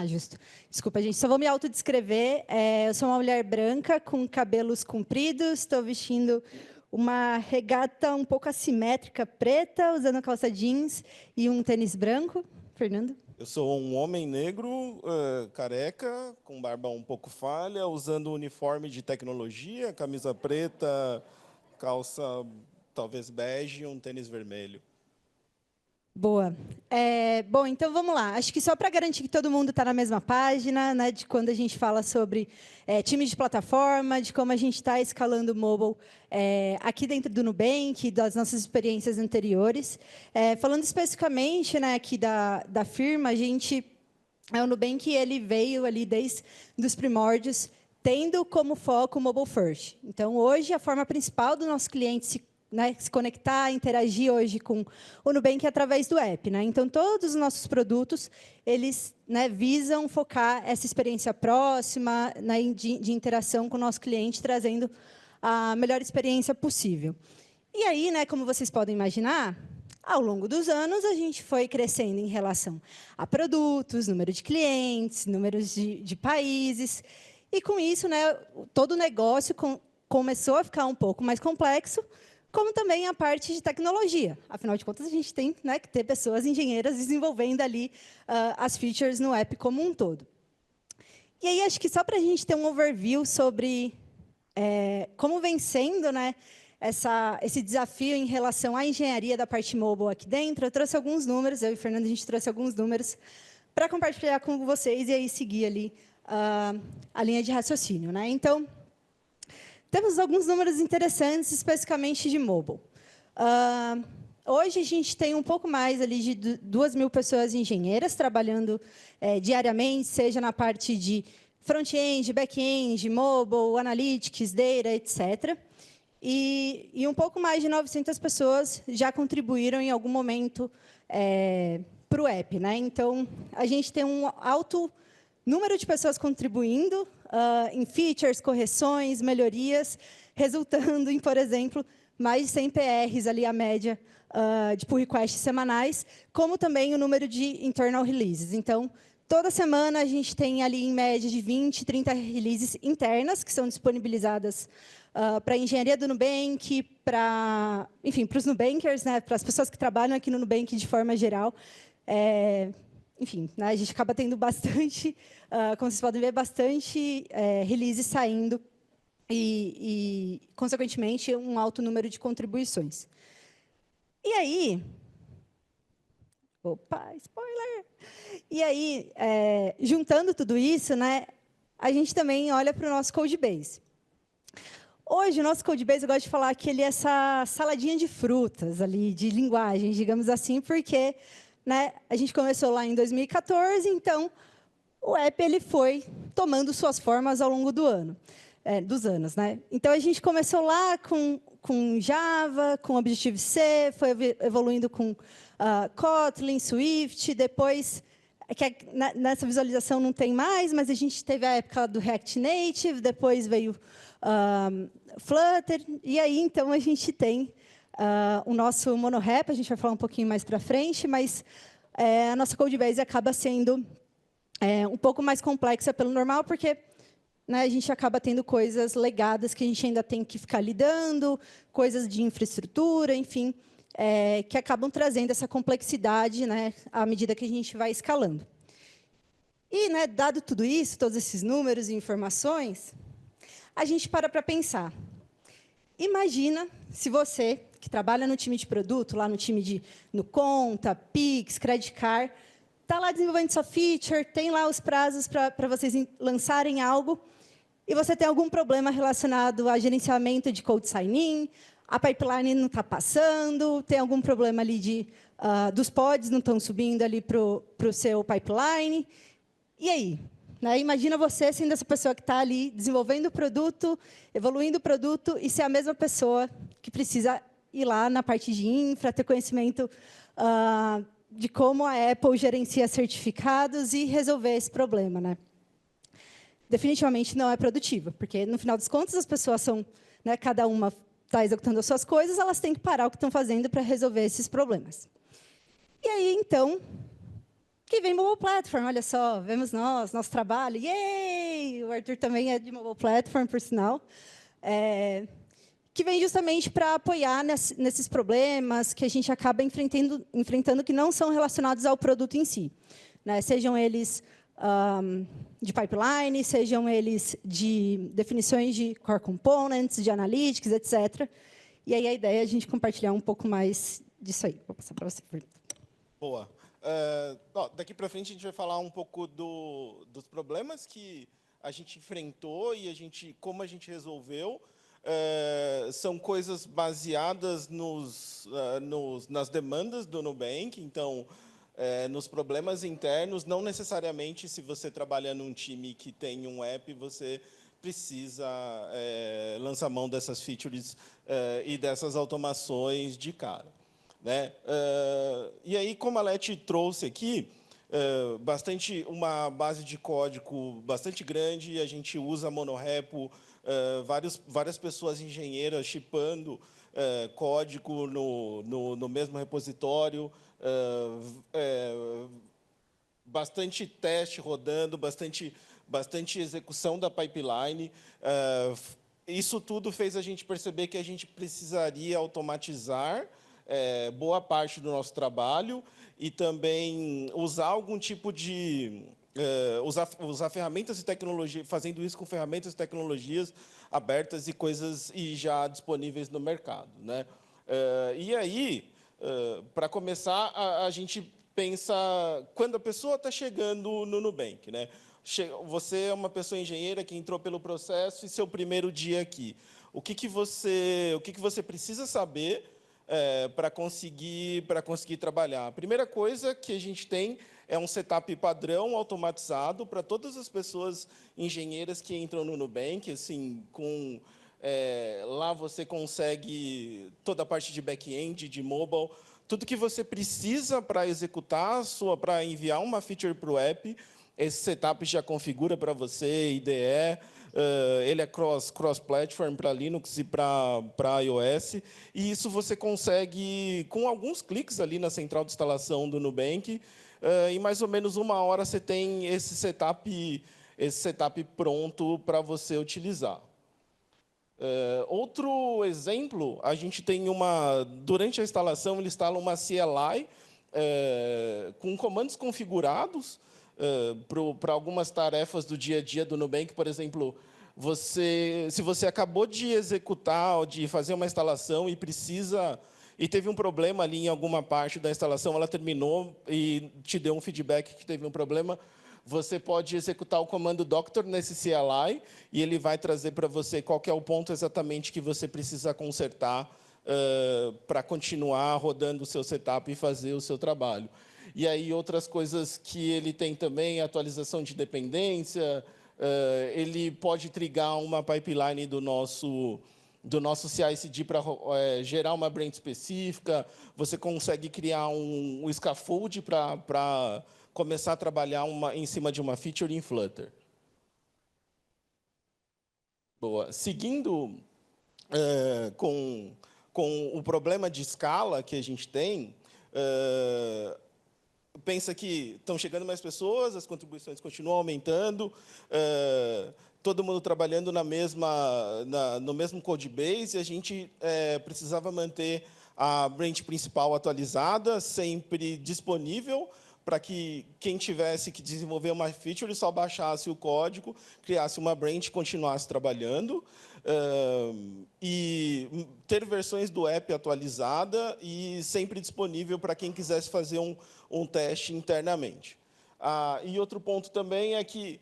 Justo. Desculpa, gente. Só vou me autodescrever. Eu sou uma mulher branca, com cabelos compridos. Estou vestindo uma regata um pouco assimétrica, preta, usando calça jeans e um tênis branco. Fernando? Eu sou um homem negro, careca, com barba um pouco falha, usando uniforme de tecnologia, camisa preta, calça talvez bege e um tênis vermelho. Boa. Bom, então vamos lá. Acho que só para garantir que todo mundo está na mesma página, né, de quando a gente fala sobre times de plataforma, de como a gente está escalando o mobile aqui dentro do Nubank, das nossas experiências anteriores. Falando especificamente, né, aqui da firma, o Nubank ele veio ali desde os primórdios, tendo como foco o mobile first. Então, hoje, a forma principal do nosso cliente se conectar, interagir hoje com o Nubank através do app. Né? Então, todos os nossos produtos, eles visam focar essa experiência próxima de interação com o nosso cliente, trazendo a melhor experiência possível. E aí, como vocês podem imaginar, ao longo dos anos, a gente foi crescendo em relação a produtos, número de clientes, números de países. E, com isso, todo o negócio começou a ficar um pouco mais complexo, como também a parte de tecnologia. Afinal de contas, a gente tem que ter pessoas engenheiras desenvolvendo ali as features no app como um todo. E aí, acho que só para a gente ter um overview sobre como vem sendo esse desafio em relação à engenharia da parte mobile aqui dentro, eu trouxe alguns números, eu e o Fernando, a gente trouxe alguns números para compartilhar com vocês e aí seguir ali a linha de raciocínio. Então, temos alguns números interessantes, especificamente de mobile. Hoje, a gente tem um pouco mais ali de 2.000 pessoas engenheiras trabalhando diariamente, seja na parte de front-end, back-end, mobile, analytics, data, etc. E um pouco mais de 900 pessoas já contribuíram em algum momento para o app. Então, a gente tem um alto número de pessoas contribuindo em features, correções, melhorias, resultando em, por exemplo, mais de 100 PRs, ali a média de pull requests semanais, como também o número de internal releases. Então, toda semana a gente tem ali, em média, de 20, 30 releases internas, que são disponibilizadas para a engenharia do Nubank, para os Nubankers, para as pessoas que trabalham aqui no Nubank de forma geral. Enfim, a gente acaba tendo bastante, como vocês podem ver, bastante releases saindo e, consequentemente, um alto número de contribuições. E aí... Opa, spoiler! E aí, juntando tudo isso, a gente também olha para o nosso Codebase. Hoje, o nosso Codebase, eu gosto de falar que ele é essa saladinha de frutas, ali, de linguagem, digamos assim, porque a gente começou lá em 2014, então o app ele foi tomando suas formas ao longo dos anos. Então, a gente começou lá com Java, com Objective-C, foi evoluindo com Kotlin, Swift, depois é que nessa visualização não tem mais, mas a gente teve a época do React Native, depois veio Flutter, e aí, então, a gente tem o nosso monorepo, a gente vai falar um pouquinho mais para frente, mas a nossa Codebase acaba sendo um pouco mais complexa pelo normal, porque a gente acaba tendo coisas legadas que a gente ainda tem que ficar lidando, coisas de infraestrutura, enfim, que acabam trazendo essa complexidade, à medida que a gente vai escalando. E, dado tudo isso, todos esses números e informações, a gente para pensar. Imagina se você, que trabalha no time de produto, lá no time no Conta, Pix, Credit Card, está lá desenvolvendo sua feature, tem lá os prazos para vocês lançarem algo, e você tem algum problema relacionado a gerenciamento de code sign-in, a pipeline não está passando, tem algum problema ali dos pods não estão subindo ali para o seu pipeline. E aí? Imagina você sendo essa pessoa que está ali desenvolvendo o produto, evoluindo o produto, e ser a mesma pessoa que precisa ir lá na parte de infra, ter conhecimento de como a Apple gerencia certificados e resolver esse problema. Definitivamente não é produtivo, porque, no final das contas, as pessoas são... cada uma está executando as suas coisas, elas têm que parar o que estão fazendo para resolver esses problemas. E aí, então, que vem Mobile Platform, olha só, vemos nosso trabalho, yay! O Arthur também é de Mobile Platform, por sinal, que vem justamente para apoiar nesses problemas que a gente acaba enfrentando que não são relacionados ao produto em si. Sejam eles de pipeline, sejam eles de definições de core components, de analytics, etc. E aí a ideia é a gente compartilhar um pouco mais disso aí. Vou passar para você. Boa. Daqui para frente, a gente vai falar um pouco dos problemas que a gente enfrentou e como a gente resolveu. São coisas baseadas nas demandas do Nubank, então, nos problemas internos. Não necessariamente, se você trabalha num time que tem um app, você precisa lançar mão dessas features e dessas automações de cara. E aí, como a Leti trouxe aqui, uma base de código bastante grande, a gente usa monorepo, várias pessoas engenheiras shippando código no mesmo repositório, bastante teste rodando, bastante execução da pipeline. Isso tudo fez a gente perceber que a gente precisaria automatizar boa parte do nosso trabalho e também usar algum tipo de... usar ferramentas e tecnologia, fazendo isso com ferramentas e tecnologias abertas e já disponíveis no mercado. E aí, para começar, a gente pensa quando a pessoa está chegando no Nubank. Você é uma pessoa engenheira que entrou pelo processo e seu primeiro dia aqui. O que você precisa saber para conseguir trabalhar? A primeira coisa que a gente tem é um setup padrão automatizado para todas as pessoas engenheiras que entram no Nubank. Assim, lá você consegue toda a parte de back-end, de mobile, tudo que você precisa para executar, para enviar uma feature para o app. Esse setup já configura para você, IDE, ele é cross-platform para Linux e para iOS, e isso você consegue, com alguns cliques ali na central de instalação do Nubank, em mais ou menos 1 hora você tem esse setup pronto para você utilizar. Outro exemplo, a gente tem durante a instalação, ele instala uma CLI com comandos configurados para algumas tarefas do dia a dia do Nubank. Por exemplo, se você acabou de executar ou de fazer uma instalação e teve um problema ali em alguma parte da instalação, ela terminou e te deu um feedback que teve um problema, você pode executar o comando doctor nesse CLI e ele vai trazer para você qual que é o ponto exatamente que você precisa consertar para continuar rodando o seu setup e fazer o seu trabalho. E aí, outras coisas que ele tem também, atualização de dependência, ele pode trigar uma pipeline do nosso do nosso CI/CD para gerar uma branch específica. Você consegue criar um scaffold para começar a trabalhar em cima de uma feature em Flutter. Boa. Seguindo com o problema de escala que a gente tem, pensa que estão chegando mais pessoas, as contribuições continuam aumentando, todo mundo trabalhando no mesmo code base, e a gente precisava manter a branch principal atualizada, sempre disponível, para que quem tivesse que desenvolver uma feature só baixasse o código, criasse uma branch e continuasse trabalhando. E ter versões do app atualizada e sempre disponível para quem quisesse fazer um teste internamente. E outro ponto também é que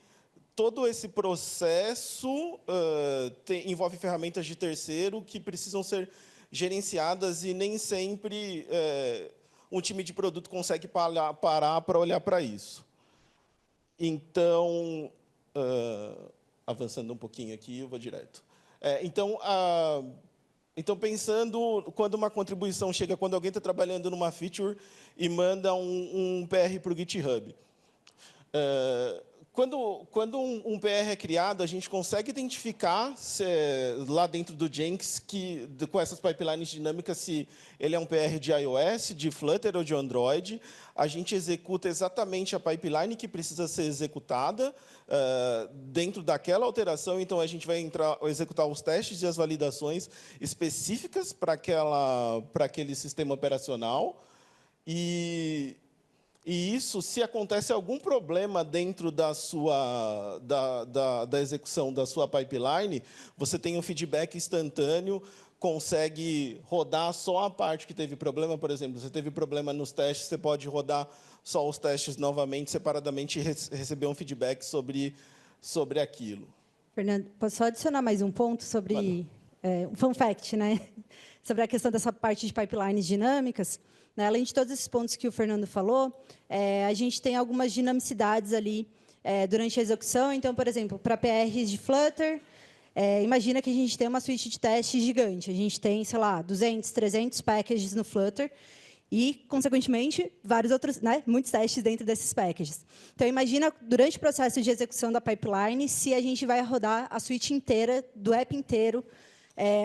todo esse processo envolve ferramentas de terceiro que precisam ser gerenciadas e nem sempre um time de produto consegue parar para olhar para isso. Então, avançando um pouquinho aqui, eu vou direto. Então, pensando, quando uma contribuição chega, quando alguém está trabalhando numa feature e manda um PR para o GitHub. Quando um PR é criado, a gente consegue identificar lá dentro do Jenkins, com essas pipelines dinâmicas, se ele é um PR de iOS, de Flutter ou de Android. A gente executa exatamente a pipeline que precisa ser executada dentro daquela alteração. Então, a gente vai executar os testes e as validações específicas para aquele sistema operacional. E isso, se acontece algum problema dentro da execução da sua pipeline, você tem um feedback instantâneo, consegue rodar só a parte que teve problema. Por exemplo, você teve problema nos testes, você pode rodar só os testes novamente, separadamente, e receber um feedback sobre aquilo. Fernando, posso só adicionar mais um ponto sobre um fun fact, né? Sobre a questão dessa parte de pipelines dinâmicas. Né? Além de todos esses pontos que o Fernando falou, a gente tem algumas dinamicidades ali durante a execução. Então, por exemplo, para PRs de Flutter, imagina que a gente tem uma suíte de testes gigante. A gente tem, sei lá, 200, 300 packages no Flutter e, consequentemente, vários outros, né, muitos testes dentro desses packages. Então, imagina, durante o processo de execução da pipeline, se a gente vai rodar a suíte inteira, do app inteiro,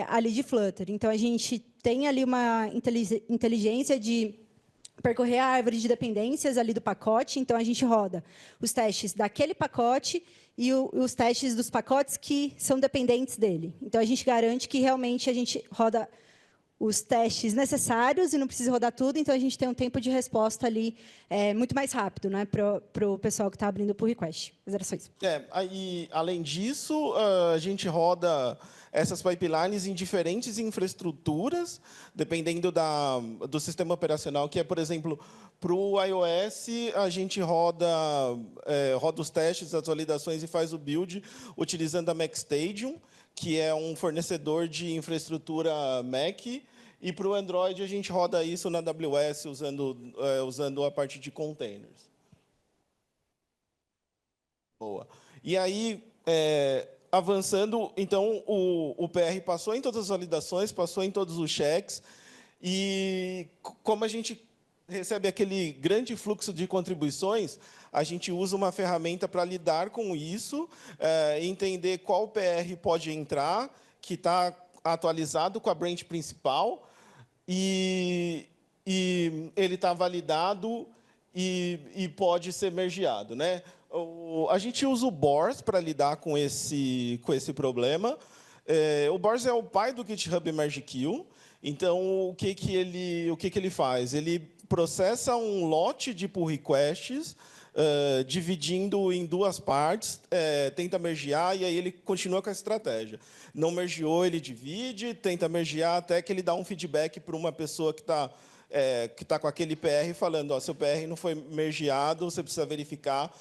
ali de Flutter. Então, a gente tem ali uma inteligência de percorrer a árvore de dependências ali do pacote. Então, a gente roda os testes daquele pacote e os testes dos pacotes que são dependentes dele. Então, a gente garante que, realmente, a gente roda os testes necessários e não precisa rodar tudo. Então, a gente tem um tempo de resposta ali muito mais rápido, né, para o pessoal que está abrindo o pull request. Mas era só isso. Aí, além disso, a gente roda essas pipelines em diferentes infraestruturas, dependendo do sistema operacional, que é, por exemplo, para o iOS, a gente roda os testes, as validações e faz o build utilizando a MacStadium, que é um fornecedor de infraestrutura Mac, e para o Android a gente roda isso na AWS usando a parte de containers. Boa. E aí, avançando, então, o PR passou em todas as validações, passou em todos os checks, e como a gente recebe aquele grande fluxo de contribuições, a gente usa uma ferramenta para lidar com isso, entender qual PR pode entrar, que está atualizado com a branch principal, e ele está validado e pode ser mergeado, né? A gente usa o Bors para lidar com esse problema. O Bors é o pai do GitHub Merge Queue. Então, o que ele faz? Ele processa um lote de pull requests, dividindo em duas partes, tenta mergear, e aí ele continua com a estratégia. Não mergeou, ele divide, tenta mergear, até que ele dá um feedback para uma pessoa que está com aquele PR, falando, seu PR não foi mergeado, você precisa verificar.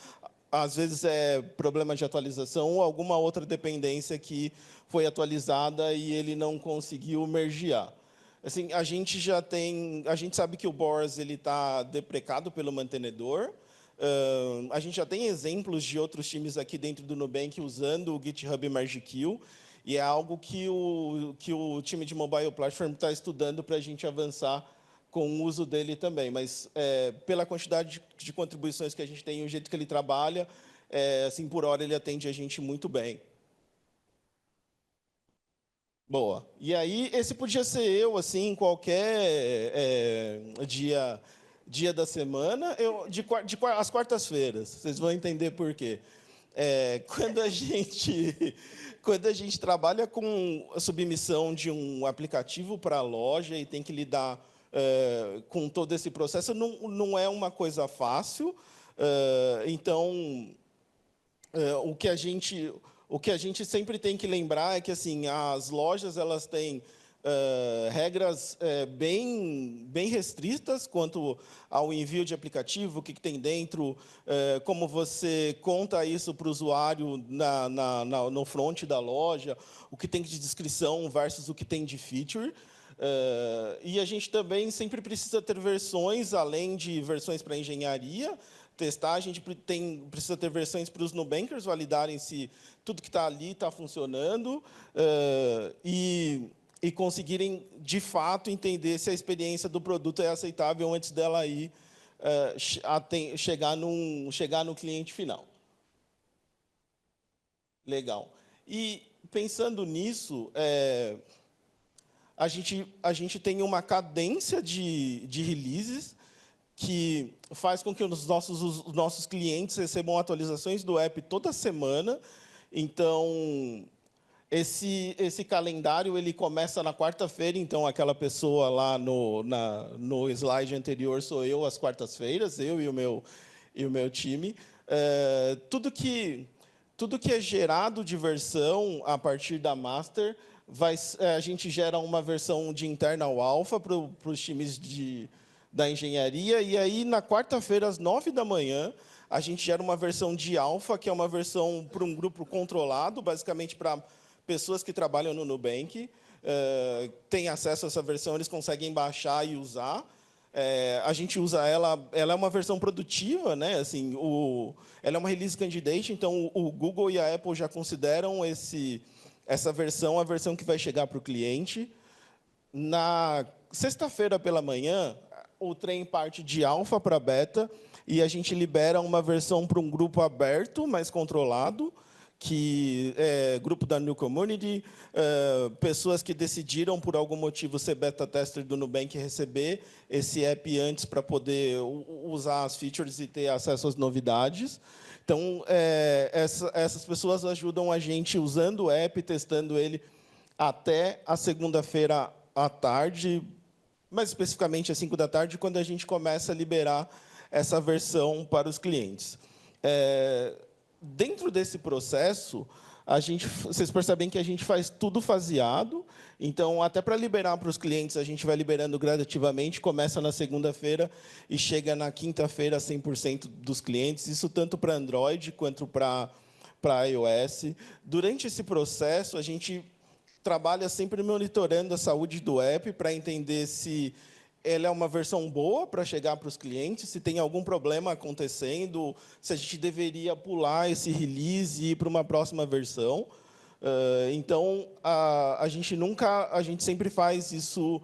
Às vezes é problema de atualização ou alguma outra dependência que foi atualizada e ele não conseguiu mergear. Assim, a gente sabe que o Bors está deprecado pelo mantenedor. A gente já tem exemplos de outros times aqui dentro do Nubank usando o GitHub Merge Queue. E é algo que o time de Mobile Platform está estudando para a gente avançar com o uso dele também. Mas, pela quantidade de contribuições que a gente tem e o jeito que ele trabalha, assim, por hora, ele atende a gente muito bem. Boa. E aí, esse podia ser eu, assim, qualquer dia da semana, às quartas-feiras. Vocês vão entender por quê. Quando a gente trabalha com a submissão de um aplicativo para a loja e tem que lidar com todo esse processo, não é uma coisa fácil. Então, o que a gente sempre tem que lembrar é que, assim, as lojas elas têm regras bem restritas quanto ao envio de aplicativo, o que tem dentro, como você conta isso para o usuário no front da loja, o que tem de descrição versus o que tem de feature. E a gente também sempre precisa ter versões, além de versões para engenharia, testar, a gente precisa ter versões para os Nubankers validarem se tudo que está ali está funcionando e conseguirem, de fato, entender se a experiência do produto é aceitável antes dela ir chegar no cliente final. Legal. E, pensando nisso, a gente tem uma cadência de releases que faz com que os nossos clientes recebam atualizações do app toda semana. Então, esse calendário ele começa na quarta-feira, então aquela pessoa lá no slide anterior sou eu às quartas-feiras, eu e o meu time. Tudo que é gerado de versão a partir da master, a gente gera uma versão de internal alpha para os times da engenharia, e aí, na quarta-feira, às 9 da manhã, a gente gera uma versão de alpha, que é uma versão para um grupo controlado, basicamente para pessoas que trabalham no Nubank, têm acesso a essa versão, eles conseguem baixar e usar. A gente usa ela é uma versão produtiva, né? Assim, ela é uma release candidate, então o Google e a Apple já consideram essa versão a versão que vai chegar para o cliente. Na sexta-feira pela manhã, o trem parte de alfa para beta e a gente libera uma versão para um grupo aberto, mais controlado, que é grupo da New Community, pessoas que decidiram, por algum motivo, ser beta tester do Nubank e receber esse app antes para poder usar as features e ter acesso às novidades. Então, essas pessoas ajudam a gente usando o app, testando ele até a segunda-feira à tarde, mais especificamente às 5 da tarde, quando a gente começa a liberar essa versão para os clientes. Dentro desse processo, vocês percebem que a gente faz tudo faseado, então, até para liberar para os clientes, a gente vai liberando gradativamente, começa na segunda-feira e chega na quinta-feira a 100% dos clientes, isso tanto para Android quanto para iOS. Durante esse processo, a gente trabalha sempre monitorando a saúde do app para entender se ela é uma versão boa para chegar para os clientes, se tem algum problema acontecendo, se a gente deveria pular esse release e ir para uma próxima versão. Então, a gente sempre faz isso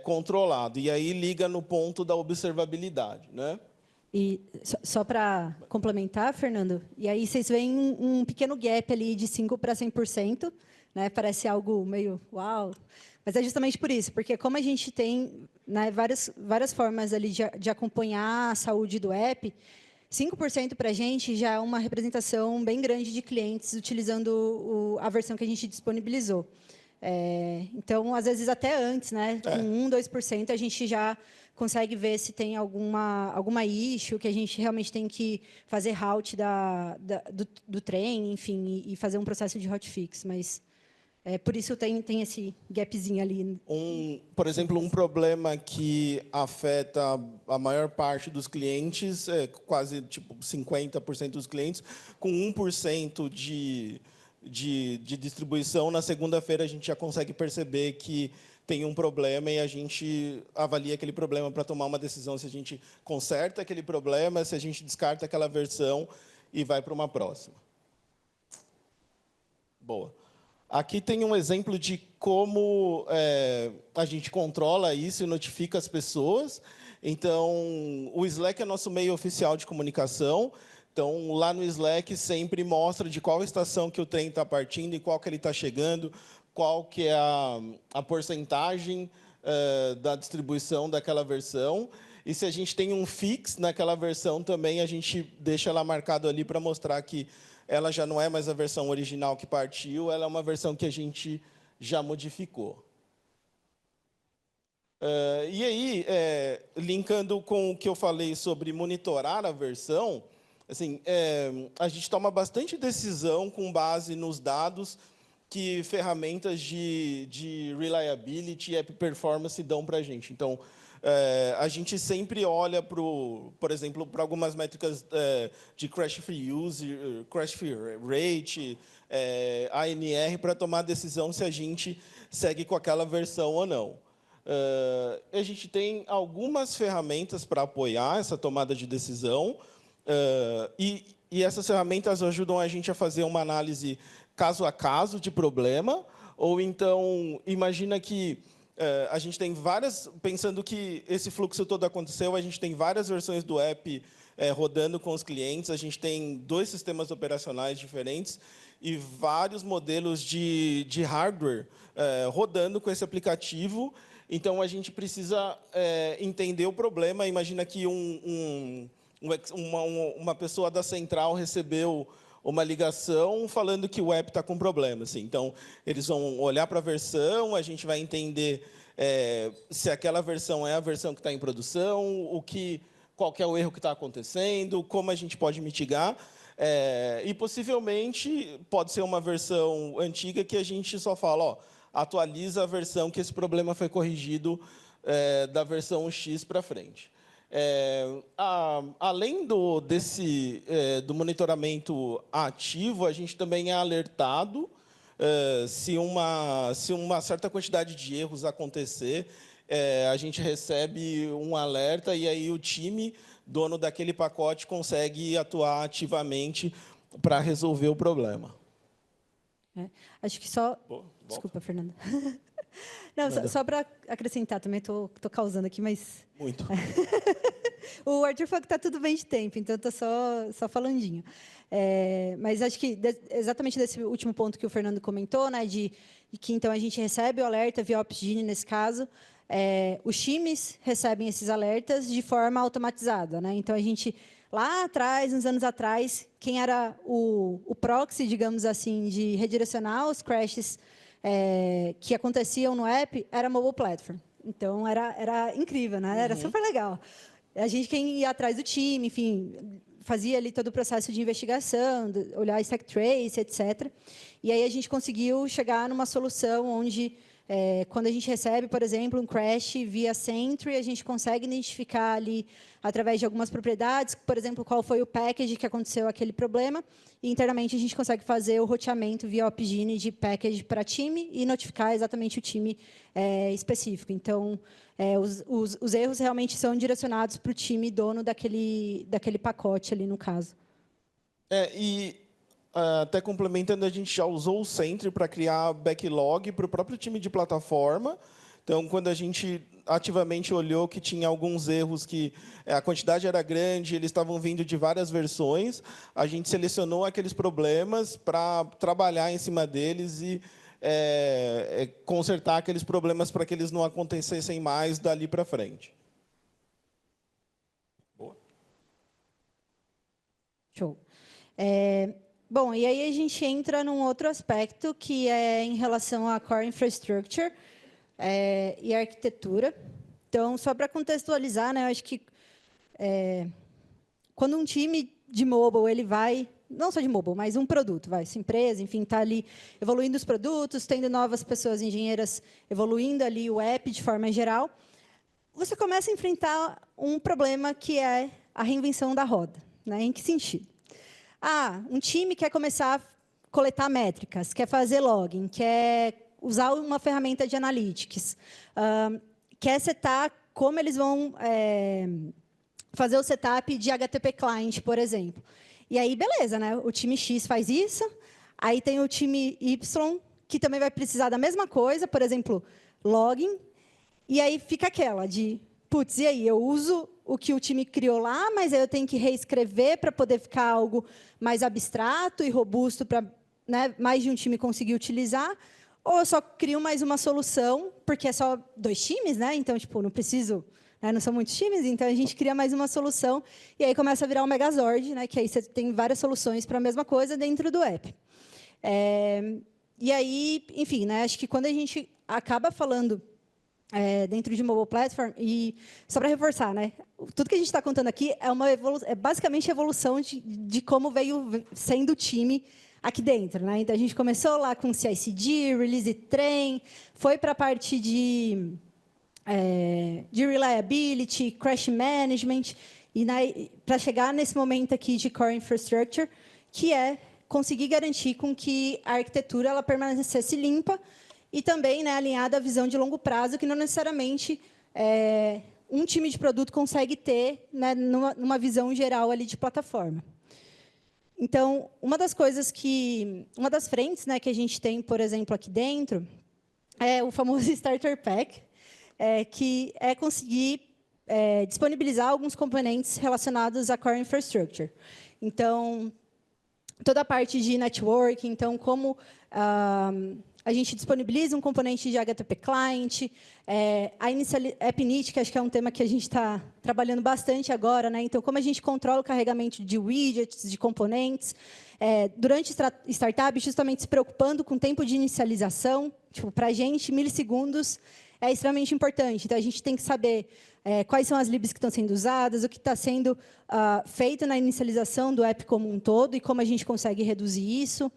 controlado. E aí liga no ponto da observabilidade, né? E só para complementar, Fernando, e aí vocês veem um pequeno gap ali de 5% para 100%, né? Parece algo meio uau, mas é justamente por isso, porque como a gente tem, né, várias formas ali de acompanhar a saúde do app, 5% para a gente já é uma representação bem grande de clientes utilizando a versão que a gente disponibilizou. Então, às vezes, até antes, né, com 1%, 2%, a gente já consegue ver se tem alguma issue que a gente realmente tem que fazer route do trem, enfim, e fazer um processo de hotfix. Mas, por isso, tem esse gapzinho ali. Por exemplo, um problema que afeta a maior parte dos clientes, quase tipo 50% dos clientes, com 1% de distribuição, na segunda-feira a gente já consegue perceber que tem um problema e a gente avalia aquele problema para tomar uma decisão se a gente conserta aquele problema, se a gente descarta aquela versão e vai para uma próxima. Boa. Aqui tem um exemplo de como a gente controla isso e notifica as pessoas. Então, o Slack é nosso meio oficial de comunicação. Então, lá no Slack sempre mostra de qual estação que o trem está partindo e qual que ele está chegando, qual que é a porcentagem da distribuição daquela versão. E se a gente tem um fix naquela versão também, a gente deixa ela marcado ali para mostrar que ela já não é mais a versão original que partiu, ela é uma versão que a gente já modificou. E aí, linkando com o que eu falei sobre monitorar a versão, assim, a gente toma bastante decisão com base nos dados que ferramentas de reliability e app performance dão para a gente. Então, a gente sempre olha, por exemplo, para algumas métricas de crash free use, crash free rate, ANR, para tomar a decisão se a gente segue com aquela versão ou não. A gente tem algumas ferramentas para apoiar essa tomada de decisão, e essas ferramentas ajudam a gente a fazer uma análise caso a caso de problema, ou então, imagina que a gente tem várias, pensando que esse fluxo todo aconteceu, a gente tem várias versões do app rodando com os clientes, a gente tem 2 sistemas operacionais diferentes e vários modelos de hardware rodando com esse aplicativo. Então, a gente precisa entender o problema. Imagina que uma pessoa da central recebeu uma ligação falando que o app está com problema. Assim. Então, eles vão olhar para a versão, a gente vai entender se aquela versão é a versão que está em produção, qual que é o erro que está acontecendo, como a gente pode mitigar. E, possivelmente, pode ser uma versão antiga que a gente só fala, atualiza a versão que esse problema foi corrigido da versão X para frente. Além do monitoramento ativo, a gente também é alertado se uma certa quantidade de erros acontecer, a gente recebe um alerta e aí o time, dono daquele pacote, consegue atuar ativamente para resolver o problema. Acho que só... Desculpa, Fernanda. Não, só para acrescentar, também estou causando aqui, mas... Muito. O Arthur falou que está tudo bem de tempo, então estou só falandinho. Mas acho que exatamente desse último ponto que o Fernando comentou, né, de que então a gente recebe o alerta via Opsgenie nesse caso, os times recebem esses alertas de forma automatizada, né? Então a gente lá atrás, uns anos atrás, quem era o proxy, digamos assim, de redirecionar os crashes que aconteciam no app era a Mobile Platform. Então era incrível, né? Era super legal. A gente quem ia atrás do time, enfim, fazia ali todo o processo de investigação, olhar stack trace, etc. E aí a gente conseguiu chegar numa solução onde, quando a gente recebe, por exemplo, um crash via Sentry, a gente consegue identificar ali, através de algumas propriedades, por exemplo, qual foi o package que aconteceu aquele problema, e internamente a gente consegue fazer o roteamento via Opsgenie de package para time e notificar exatamente o time específico. Então, os erros realmente são direcionados para o time dono daquele pacote ali, no caso. Até complementando, a gente já usou o Sentry para criar backlog para o próprio time de plataforma. Então, quando a gente ativamente olhou que tinha alguns erros, que a quantidade era grande, eles estavam vindo de várias versões, a gente selecionou aqueles problemas para trabalhar em cima deles e consertar aqueles problemas para que eles não acontecessem mais dali para frente. Boa. Show. Bom, e aí a gente entra num outro aspecto, que é em relação à Core Infrastructure e arquitetura. Então, só para contextualizar, né, eu acho que quando um time de mobile ele vai, não só de mobile, mas um produto, sua empresa, enfim, está ali evoluindo os produtos, tendo novas pessoas engenheiras evoluindo ali o app de forma geral, você começa a enfrentar um problema que é a reinvenção da roda. Né? Em que sentido? Um time quer começar a coletar métricas, quer fazer login, quer usar uma ferramenta de analytics, quer setar como eles vão fazer o setup de HTTP client, por exemplo. E aí, beleza, né? O time X faz isso, aí tem o time Y, que também vai precisar da mesma coisa, por exemplo, login, e aí fica aquela de, putz, e aí, eu uso o que o time criou lá, mas aí eu tenho que reescrever para poder ficar algo mais abstrato e robusto para, né, mais de um time conseguir utilizar, ou eu só crio mais uma solução, porque é só 2 times, né? Então, tipo, não preciso, né, não são muitos times, então a gente cria mais uma solução, e aí começa a virar um Megazord, né, que aí você tem várias soluções para a mesma coisa dentro do app. E aí, enfim, né, acho que quando a gente acaba falando dentro de mobile platform, e só para reforçar, né, tudo que a gente está contando aqui é basicamente a evolução de como veio sendo o time aqui dentro, né? Então a gente começou lá com CI/CD, release train, foi para a parte de reliability, crash management, e para chegar nesse momento aqui de core infrastructure, que é conseguir garantir com que a arquitetura ela permanecesse limpa e também, né, alinhada à visão de longo prazo, que não necessariamente um time de produto consegue ter, né, numa visão geral ali de plataforma. Então, uma das frentes, né, que a gente tem, por exemplo, aqui dentro, é o famoso Starter Pack, que é conseguir disponibilizar alguns componentes relacionados à Core Infrastructure. Então, toda a parte de networking, então, como a gente disponibiliza um componente de HTTP Client, a AppNet, que acho que é um tema que a gente está trabalhando bastante agora, né? Então, como a gente controla o carregamento de widgets, de componentes, durante startup, justamente se preocupando com o tempo de inicialização, tipo, para a gente, milissegundos é extremamente importante. Então, a gente tem que saber quais são as libs que estão sendo usadas, o que está sendo feito na inicialização do app como um todo e como a gente consegue reduzir isso.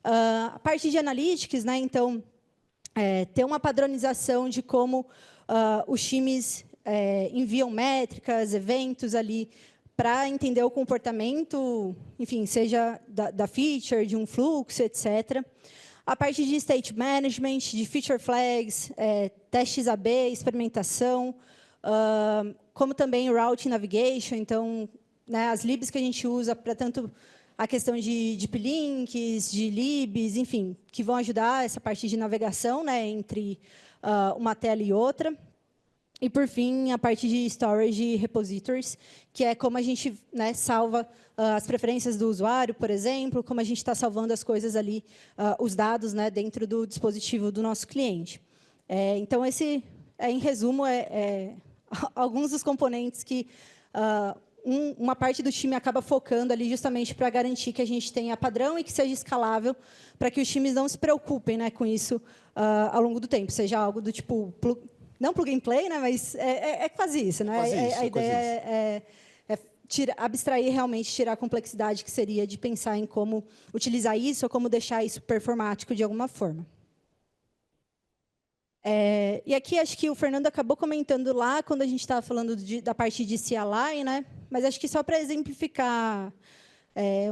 A parte de analytics, né? Então, ter uma padronização de como os times enviam métricas, eventos ali para entender o comportamento, enfim, seja da feature, de um fluxo, etc. A parte de state management, de feature flags, testes AB, experimentação, como também routing navigation, então, né, as libs que a gente usa para tanto a questão de deep links, de libs, enfim, que vão ajudar essa parte de navegação, né, entre uma tela e outra. E, por fim, a parte de storage repositories, que é como a gente, né, salva as preferências do usuário, por exemplo, como a gente está salvando as coisas ali, os dados, né, dentro do dispositivo do nosso cliente. Então, esse, em resumo, alguns dos componentes que uma parte do time acaba focando ali justamente para garantir que a gente tenha padrão e que seja escalável, para que os times não se preocupem, né, com isso ao longo do tempo, seja algo do tipo, não plug and play, né, mas é quase isso. Né? A ideia é abstrair realmente, tirar a complexidade que seria de pensar em como utilizar isso ou como deixar isso performático de alguma forma. E aqui, acho que o Fernando acabou comentando lá, quando a gente estava falando da parte de CLI, né? Mas acho que só para exemplificar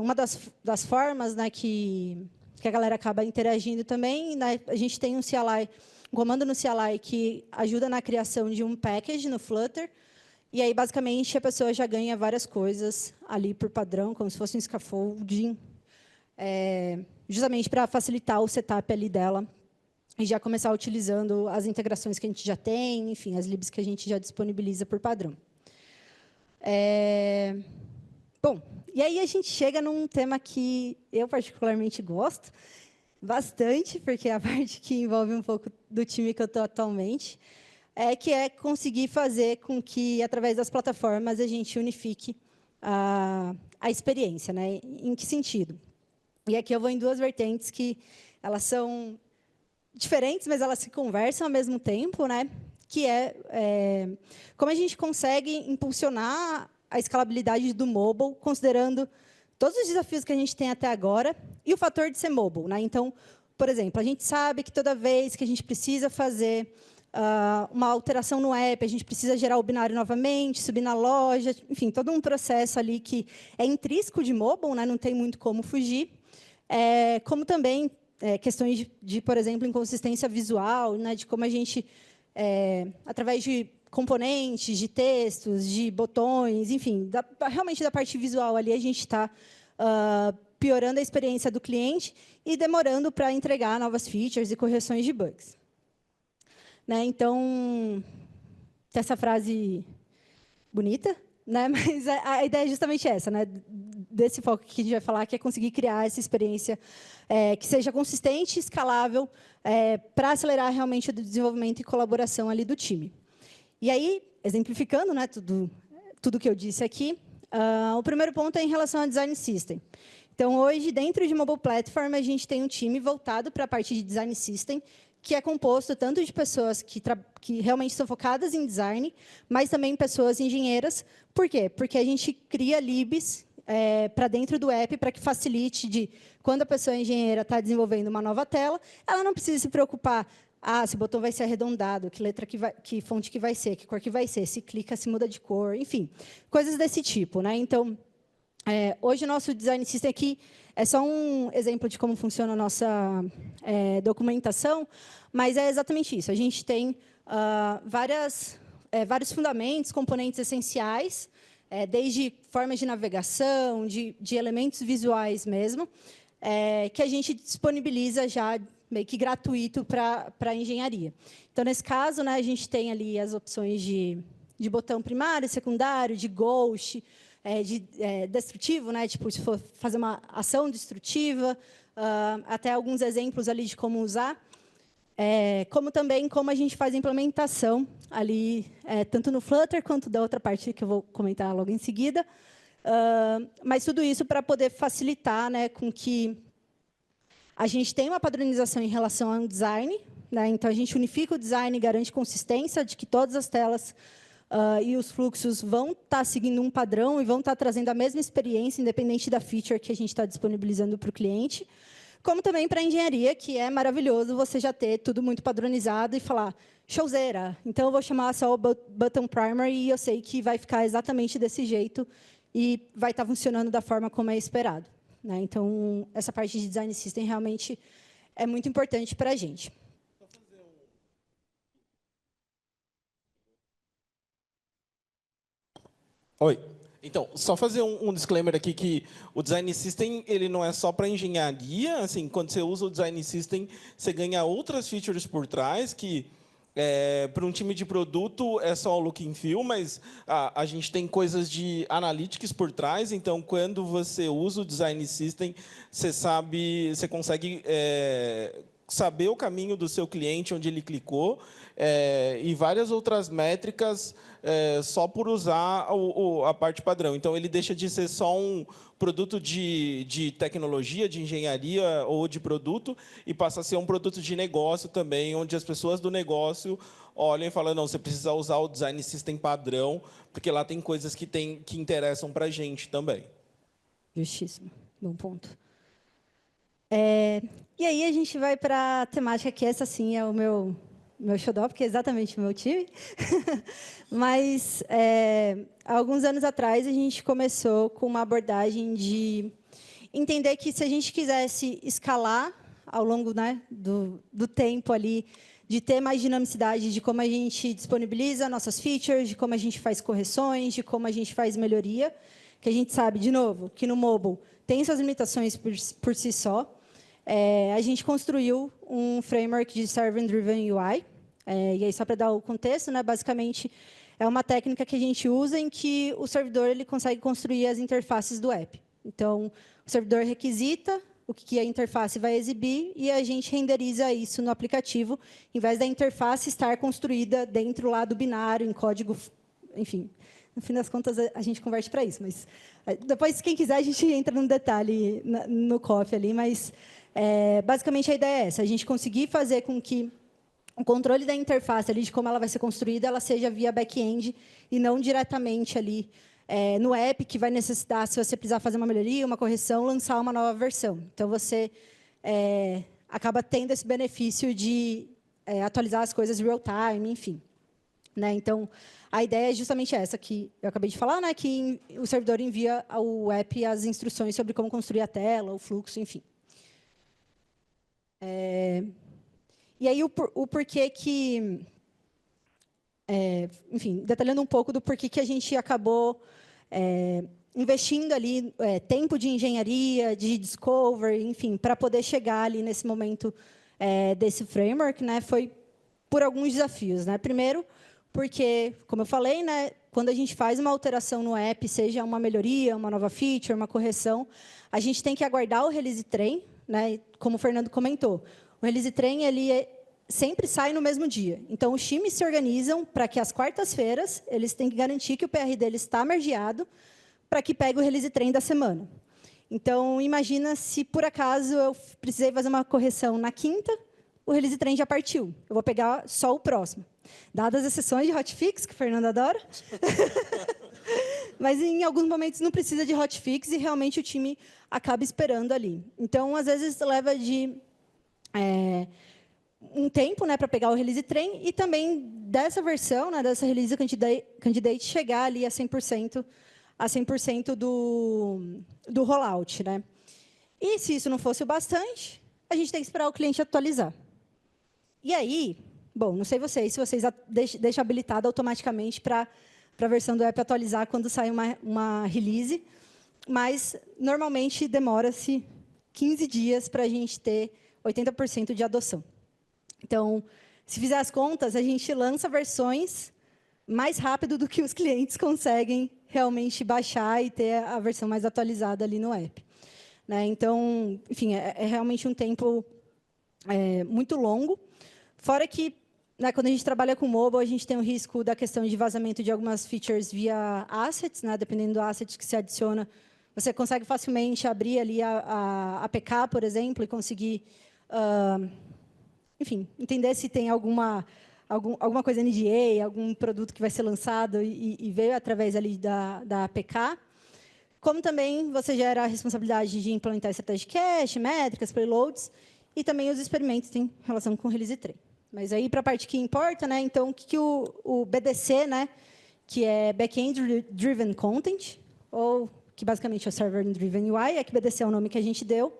uma das formas, né, que a galera acaba interagindo também, né, a gente tem um CLI, um comando no CLI que ajuda na criação de um package no Flutter, e aí, basicamente, a pessoa já ganha várias coisas ali por padrão, como se fosse um scaffolding, justamente para facilitar o setup ali dela, e já começar utilizando as integrações que a gente já tem, enfim, as libs que a gente já disponibiliza por padrão. Bom, e aí a gente chega num tema que eu particularmente gosto bastante, porque é a parte que envolve um pouco do time que eu estou atualmente, que é conseguir fazer com que, através das plataformas, a gente unifique a experiência. Né? Em que sentido? E aqui eu vou em 2 vertentes que elas são diferentes, mas elas se conversam ao mesmo tempo, né? Que como a gente consegue impulsionar a escalabilidade do mobile, considerando todos os desafios que a gente tem até agora e o fator de ser mobile. Né? Então, por exemplo, a gente sabe que toda vez que a gente precisa fazer uma alteração no app, a gente precisa gerar o binário novamente, subir na loja, enfim, todo um processo ali que é intrínseco de mobile, né? Não tem muito como fugir. Como também questões de, por exemplo, inconsistência visual, né, de como a gente, através de componentes, de textos, de botões, enfim, realmente da parte visual ali, a gente está piorando a experiência do cliente e demorando para entregar novas features e correções de bugs. Né? Então, tem essa frase bonita, né? Mas a ideia é justamente essa, né? Desse foco que a gente vai falar, que é conseguir criar essa experiência que seja consistente e escalável para acelerar realmente o desenvolvimento e colaboração ali do time. E aí, exemplificando, né, tudo que eu disse aqui, o primeiro ponto é em relação ao Design System. Então, hoje, dentro de Mobile Platform, a gente tem um time voltado para a parte de Design System, que é composto tanto de pessoas que realmente são focadas em design, mas também pessoas engenheiras. Por quê? Porque a gente cria libs para dentro do app para que facilite de, quando a pessoa engenheira está desenvolvendo uma nova tela, ela não precisa se preocupar, se o botão vai ser arredondado, que letra que fonte que vai ser, que cor que vai ser, se clica, se muda de cor, enfim, coisas desse tipo, né? Então, hoje o nosso Design System aqui é só um exemplo de como funciona a nossa documentação, mas é exatamente isso. A gente tem vários fundamentos, componentes essenciais, desde formas de navegação, de elementos visuais mesmo, que a gente disponibiliza já meio que gratuito para a engenharia. Então, nesse caso, né, a gente tem ali as opções de botão primário, secundário, de ghost, destrutivo, né, tipo, se for fazer uma ação destrutiva, até alguns exemplos ali de como usar, como também como a gente faz a implementação ali, tanto no Flutter quanto da outra parte que eu vou comentar logo em seguida, mas tudo isso para poder facilitar, né, com que a gente tenha uma padronização em relação ao design, né, então a gente unifica o design e garante consistência de que todas as telas e os fluxos vão estar seguindo um padrão e vão estar trazendo a mesma experiência, independente da feature que a gente está disponibilizando para o cliente, como também para a engenharia, que é maravilhoso você já ter tudo muito padronizado e falar, showzera, então eu vou chamar só o button primary e eu sei que vai ficar exatamente desse jeito e vai estar funcionando da forma como é esperado. Né? Então, essa parte de Design System realmente é muito importante para a gente. Oi. Então, só fazer um disclaimer aqui que o Design System ele não é só para engenharia. Assim, quando você usa o Design System, você ganha outras features por trás que para um time de produto é só o look and feel, mas a gente tem coisas de analytics por trás. Então, quando você usa o Design System, você consegue saber o caminho do seu cliente, onde ele clicou, e várias outras métricas só por usar a parte padrão. Então, ele deixa de ser só um produto de tecnologia, de engenharia ou de produto, e passa a ser um produto de negócio também, onde as pessoas do negócio olham e falam, não, você precisa usar o Design System padrão, porque lá tem coisas que interessam para a gente também. Justíssimo. Bom ponto. E aí a gente vai para a temática que essa sim é o meu xodó, porque é exatamente o meu time. Mas, há alguns anos atrás, a gente começou com uma abordagem de entender que, se a gente quisesse escalar ao longo, né, do tempo ali, de ter mais dinamicidade de como a gente disponibiliza nossas features, de como a gente faz correções, de como a gente faz melhoria, que a gente sabe, de novo, que no mobile tem suas limitações por si só, a gente construiu um framework de Servant-Driven UI. E aí, só para dar o contexto, né, basicamente, é uma técnica que a gente usa em que o servidor ele consegue construir as interfaces do app. Então, o servidor requisita o que a interface vai exibir e a gente renderiza isso no aplicativo, em vez da interface estar construída dentro lá do binário, em código, enfim. No fim das contas, a gente converte para isso. Mas depois, quem quiser, a gente entra no detalhe no coffee ali. Mas, basicamente, a ideia é essa. A gente conseguir fazer com que o controle da interface, ali, de como ela vai ser construída, ela seja via back-end e não diretamente ali no app, que vai necessitar, se você precisar fazer uma melhoria, uma correção, lançar uma nova versão. Então, você acaba tendo esse benefício de atualizar as coisas real-time, enfim. Né? Então, a ideia é justamente essa que eu acabei de falar, né? Que o servidor envia ao app as instruções sobre como construir a tela, o fluxo, enfim. E aí, o porquê que... enfim, detalhando um pouco do porquê que a gente acabou investindo ali tempo de engenharia, de discovery, enfim, para poder chegar ali nesse momento desse framework, né, foi por alguns desafios, né? Primeiro, porque, como eu falei, né, quando a gente faz uma alteração no app, seja uma melhoria, uma nova feature, uma correção, a gente tem que aguardar o release train, né? Como o Fernando comentou, o release train ele sempre sai no mesmo dia. Então, os times se organizam para que, às quartas-feiras, eles têm que garantir que o PR deles está mergeado para que pegue o release train da semana. Então, imagina se, por acaso, eu precisei fazer uma correção na quinta, o release train já partiu. Eu vou pegar só o próximo. Dadas as sessões de hotfix, que o Fernando adora. Mas, em alguns momentos, não precisa de hotfix e, realmente, o time acaba esperando ali. Então, às vezes, leva de um tempo, né, para pegar o release train e também dessa versão, né, dessa release candidate, chegar ali a 100% do rollout, né? E, se isso não fosse o bastante, a gente tem que esperar o cliente atualizar. E aí, bom, não sei vocês, se vocês deixam habilitado automaticamente para a versão do app atualizar quando sai uma release, mas, normalmente, demora-se 15 dias para a gente ter 80% de adoção. Então, se fizer as contas, a gente lança versões mais rápido do que os clientes conseguem realmente baixar e ter a versão mais atualizada ali no app, né? Então, enfim, é realmente um tempo muito longo. Fora que, né, quando a gente trabalha com mobile, a gente tem o risco da questão de vazamento de algumas features via assets, né? Dependendo do asset que se adiciona, você consegue facilmente abrir ali a APK, por exemplo, e conseguir, enfim, entender se tem alguma coisa NDA, algum produto que vai ser lançado e veio através ali da APK. Como também você gera a responsabilidade de implementar estratégia de cache, métricas, payloads, e também os experimentos em relação com o release train. Mas aí, para a parte que importa, né, então, o que o BDC, né, que é Backend Driven Content, ou que basicamente é o Server Driven UI, é que BDC é o nome que a gente deu,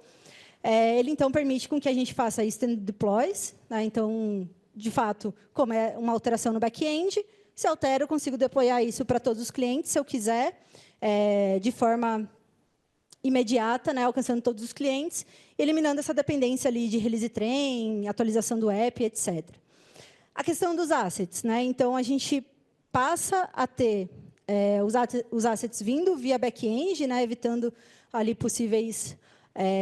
ele, então, permite com que a gente faça extended deploys, né? Então, de fato, como é uma alteração no back-end, se altera, eu consigo deployar isso para todos os clientes, se eu quiser, de forma imediata, né, alcançando todos os clientes, eliminando essa dependência ali de release train, atualização do app, etc. A questão dos assets, né? Então, a gente passa a ter os assets vindo via back-end, né, evitando ali possíveis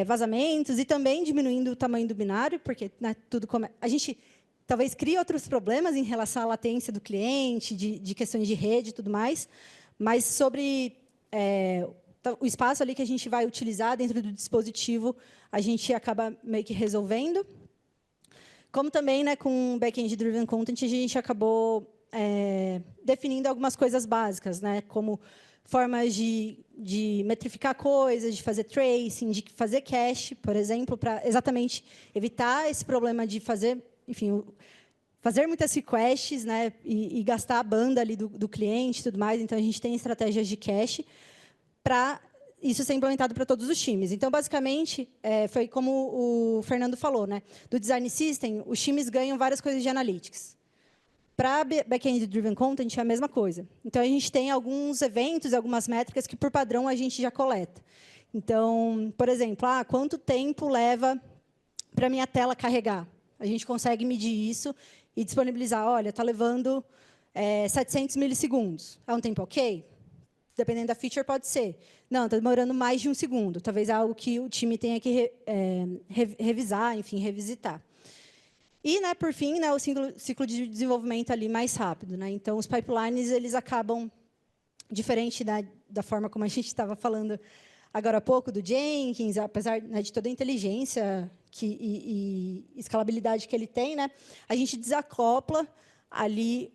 vazamentos e também diminuindo o tamanho do binário, porque, né, a gente talvez crie outros problemas em relação à latência do cliente, de questões de rede e tudo mais, mas sobre o espaço ali que a gente vai utilizar dentro do dispositivo, a gente acaba meio que resolvendo. Como também, né, com Backend Driven Content, a gente acabou definindo algumas coisas básicas, né, como formas de metrificar coisas, de fazer tracing, de fazer cache, por exemplo, para exatamente evitar esse problema de fazer, enfim, fazer muitas requests, né, e gastar a banda ali do cliente e tudo mais. Então, a gente tem estratégias de cache para isso ser implementado para todos os times. Então, basicamente, foi como o Fernando falou, né, do Design System, os times ganham várias coisas de Analytics. Para Backend Driven Content, é a mesma coisa. Então, a gente tem alguns eventos, algumas métricas que, por padrão, a gente já coleta. Então, por exemplo, quanto tempo leva para a minha tela carregar? A gente consegue medir isso e disponibilizar. Olha, está levando 700 milissegundos. É um tempo ok? Dependendo da feature, pode ser. Não, está demorando mais de 1 segundo. Talvez algo que o time tenha que revisar, enfim, revisitar. E, né, por fim, né, o ciclo de desenvolvimento ali mais rápido, né? Então, os pipelines eles acabam, diferente da forma como a gente estava falando agora há pouco, do Jenkins, apesar, né, de toda a inteligência e escalabilidade que ele tem, né, a gente desacopla ali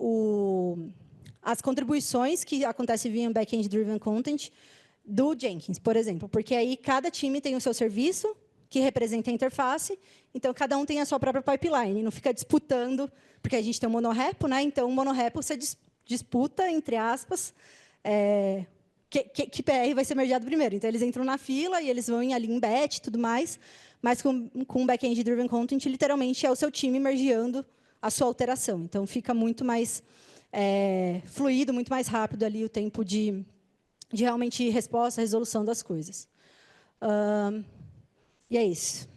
as contribuições que acontecem via Backend Driven Content do Jenkins, por exemplo, porque aí cada time tem o seu serviço, que representa a interface, então cada um tem a sua própria pipeline, não fica disputando, porque a gente tem um monorepo, né? Então o monorepo você disputa, entre aspas, que PR vai ser mergeado primeiro. Então eles entram na fila e eles vão ali em batch e tudo mais, mas com Backend Driven Content, literalmente é o seu time mergeando a sua alteração. Então fica muito mais fluido, muito mais rápido ali o tempo de de realmente resposta, resolução das coisas. E é isso.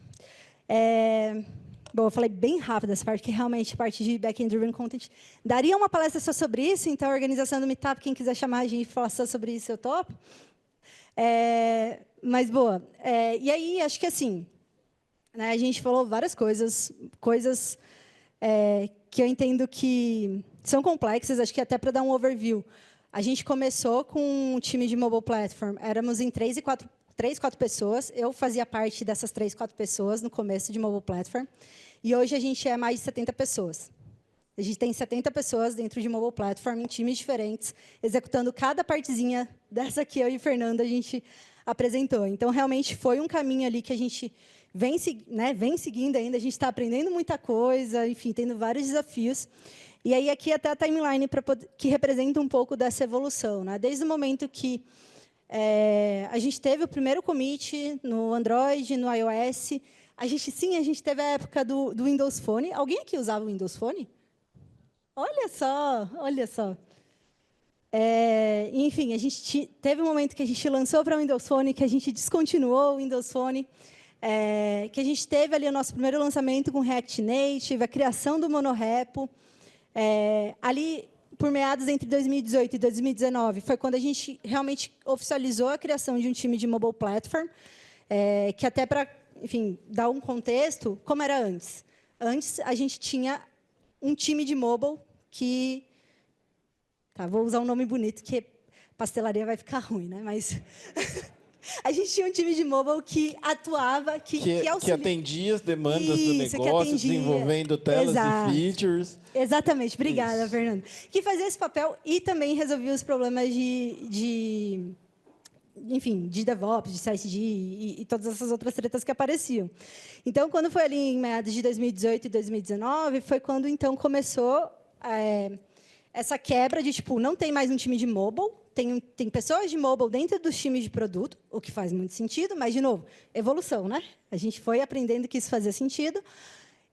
Bom, eu falei bem rápido essa parte, que realmente parte de Backend Driven Content. Daria uma palestra só sobre isso, então a organização do Meetup, quem quiser chamar a gente e falar só sobre isso, eu topo. Mas, boa. E aí, acho que assim, né, a gente falou várias coisas que eu entendo que são complexas, acho que até para dar um overview. A gente começou com um time de mobile platform, éramos em 4 pessoas, eu fazia parte dessas 4 pessoas no começo de mobile platform, e hoje a gente é mais de 70 pessoas. A gente tem 70 pessoas dentro de mobile platform, em times diferentes, executando cada partezinha dessa que eu e Fernanda a gente apresentou. Então, realmente, foi um caminho ali que a gente vem seguindo ainda, a gente está aprendendo muita coisa, enfim, tendo vários desafios. E aí, aqui até a timeline que representa um pouco dessa evolução. Né? Desde o momento que a gente teve o primeiro commit no Android, no iOS, a gente teve a época do Windows Phone. Alguém aqui usava o Windows Phone? Olha só, olha só. Enfim, a gente teve um momento que a gente lançou para o Windows Phone, que a gente descontinuou o Windows Phone, que a gente teve ali o nosso primeiro lançamento com React Native, a criação do monorepo. Ali, por meados entre 2018 e 2019, foi quando a gente realmente oficializou a criação de um time de mobile platform, que até para, enfim, dar um contexto, como era antes. Antes, a gente tinha um time de mobile que... Tá, vou usar um nome bonito, que pastelaria vai ficar ruim, né? Mas a gente tinha um time de mobile que atuava, que atendia as demandas do Isso, que negócio, atendia. desenvolvendo telas Exato. e features. Exatamente, obrigada, Isso. Fernando. Que fazia esse papel e também resolvia os problemas enfim, de DevOps, de CI/CD e todas essas outras tretas que apareciam. Então, quando foi ali em meados de 2018 e 2019, foi quando então começou essa quebra de tipo, não tem mais um time de mobile, tem pessoas de mobile dentro dos times de produto, o que faz muito sentido, mas, de novo, evolução, né? A gente foi aprendendo que isso fazia sentido.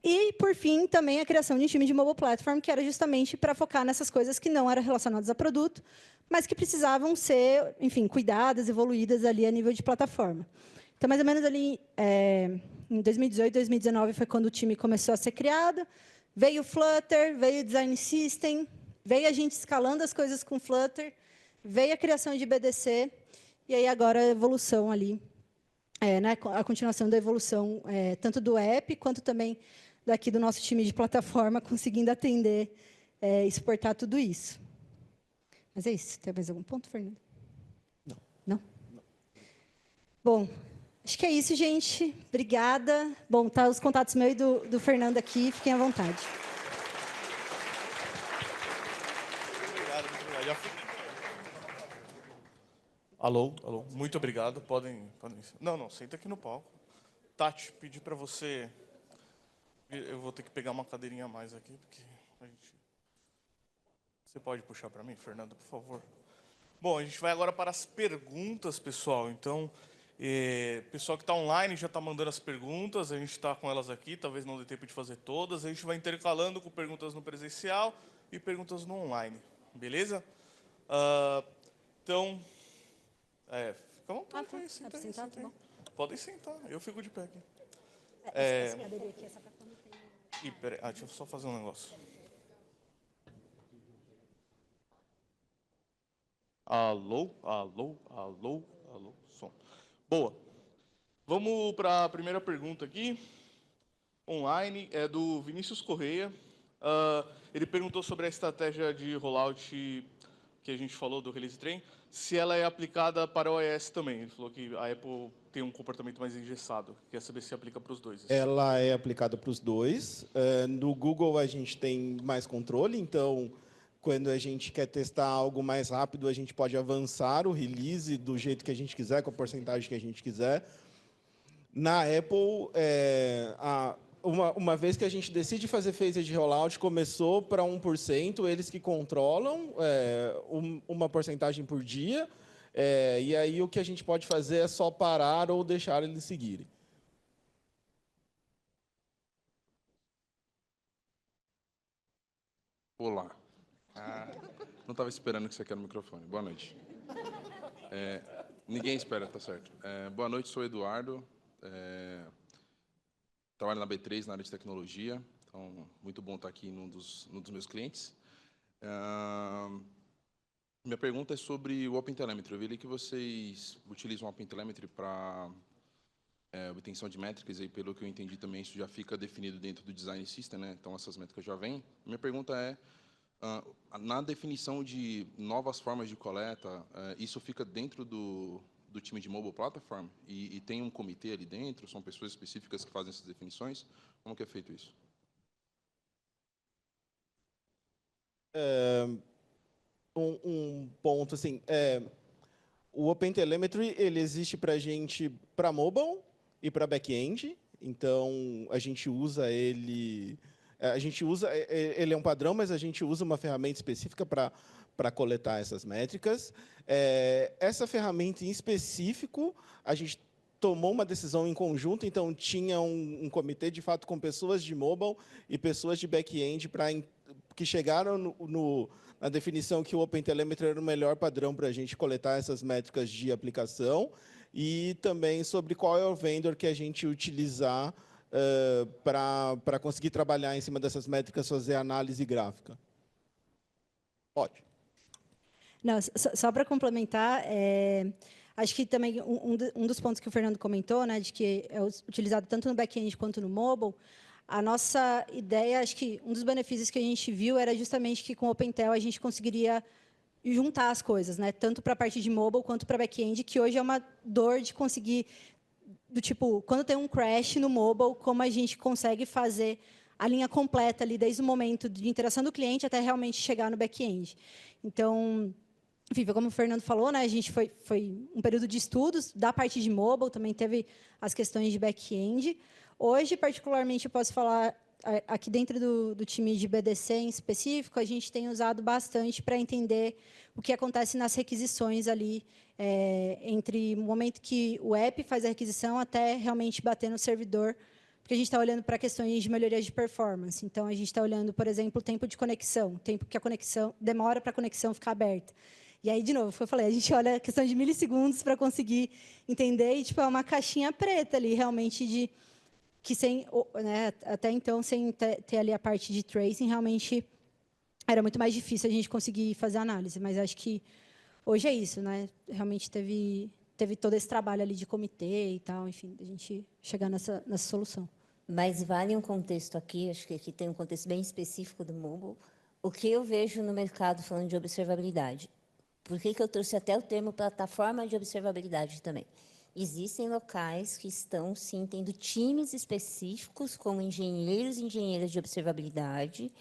E, por fim, também a criação de um time de mobile platform, que era justamente para focar nessas coisas que não eram relacionadas a produto, mas que precisavam ser, enfim, cuidadas, evoluídas ali a nível de plataforma. Então, mais ou menos ali em 2018, 2019 foi quando o time começou a ser criado. Veio o Flutter, veio o Design System, veio a gente escalando as coisas com Flutter, veio a criação de BDC, e aí agora a evolução ali, né, a continuação da evolução, tanto do app, quanto também daqui do nosso time de plataforma, conseguindo atender e exportar tudo isso. Mas é isso. Tem mais algum ponto, Fernando? Não. Não? Bom, acho que é isso, gente. Obrigada. Bom, tá os contatos meus e do Fernando aqui. Fiquem à vontade. Obrigado. Já fui. Alô, alô. Muito obrigado. Podem... Não, senta aqui no palco. Tati, pedi para você... Eu vou ter que pegar uma cadeirinha a mais aqui, porque a gente... Você pode puxar para mim, Fernando, por favor? Bom, a gente vai agora para as perguntas, pessoal. Então, pessoal que está online já está mandando as perguntas, a gente está com elas aqui, talvez não dê tempo de fazer todas. A gente vai intercalando com perguntas no presencial e perguntas no online, beleza? Então, fica à vontade. Senta aí. Podem sentar, eu fico de pé aqui. Essa cadeirinha aqui, essa pra quando tem... Peraí, deixa eu só fazer um negócio. Alô, alô, alô, alô, som. Boa. Vamos para a primeira pergunta aqui. Online, é do Vinícius Correia. Ele perguntou sobre a estratégia de rollout que a gente falou do Release Train, se ela é aplicada para o iOS também. Ele falou que a Apple tem um comportamento mais engessado. Quer saber se aplica para os dois. Ela é aplicada para os dois. No Google, a gente tem mais controle, então, quando a gente quer testar algo mais rápido, a gente pode avançar o release do jeito que a gente quiser, com a porcentagem que a gente quiser. Na Apple, uma vez que a gente decide fazer phase de rollout, começou para 1%, eles que controlam uma porcentagem por dia, e aí o que a gente pode fazer é só parar ou deixar eles seguirem. Olá. Não estava esperando que você quer no microfone. Boa noite. Ninguém espera, tá certo. Boa noite, sou o Eduardo. Trabalho na B3, na área de tecnologia. Então, muito bom estar aqui num dos meus clientes. Minha pergunta é sobre o OpenTelemetry. Eu vi ali que vocês utilizam o OpenTelemetry para obtenção de métricas, e pelo que eu entendi também, isso já fica definido dentro do Design System, né? Então, essas métricas já vêm. Minha pergunta é, na definição de novas formas de coleta, isso fica dentro do time de Mobile Platform? E tem um comitê ali dentro? São pessoas específicas que fazem essas definições? Como que é feito isso? Um ponto, assim, o OpenTelemetry, ele existe para a gente, para mobile e para back-end. Então, a gente usa ele... ele é um padrão, mas a gente usa uma ferramenta específica para coletar essas métricas. Essa ferramenta em específico, a gente tomou uma decisão em conjunto, então tinha um comitê, de fato, com pessoas de mobile e pessoas de back-end que chegaram na definição que o OpenTelemetry era o melhor padrão para a gente coletar essas métricas de aplicação, e também sobre qual é o vendor que a gente utilizar para conseguir trabalhar em cima dessas métricas, fazer análise gráfica. Pode. Não, só para complementar, acho que também um dos pontos que o Fernando comentou, né, de que é utilizado tanto no back-end quanto no mobile, a nossa ideia, acho que um dos benefícios que a gente viu era justamente que com o OpenTel a gente conseguiria juntar as coisas, né, tanto para a parte de mobile quanto para back-end, que hoje é uma dor de conseguir, do tipo, quando tem um crash no mobile, como a gente consegue fazer a linha completa ali, desde o momento de interação do cliente até realmente chegar no back-end. Então, enfim, como o Fernando falou, né, a gente foi um período de estudos da parte de mobile, também teve as questões de back-end. Hoje, particularmente, eu posso falar, aqui dentro do time de BDC em específico, a gente tem usado bastante para entender o que acontece nas requisições ali, entre o momento que o app faz a requisição até realmente bater no servidor, porque a gente está olhando para questões de melhoria de performance. Então, a gente está olhando, por exemplo, o tempo de conexão, o tempo que a conexão demora para a conexão ficar aberta. E aí, de novo, eu falei, a gente olha a questão de milissegundos para conseguir entender, e tipo, é uma caixinha preta ali, realmente, que né, até então, sem ter ali a parte de tracing, realmente era muito mais difícil a gente conseguir fazer análise. Mas acho que hoje é isso, né? Realmente teve todo esse trabalho ali de comitê e tal, enfim, a gente chegar nessa solução. Mas vale um contexto aqui, acho que aqui tem um contexto bem específico do mobile. O que eu vejo no mercado falando de observabilidade? Por que eu trouxe até o termo plataforma de observabilidade também? Existem locais que estão, sim, tendo times específicos, como engenheiros e engenheiras de observabilidade,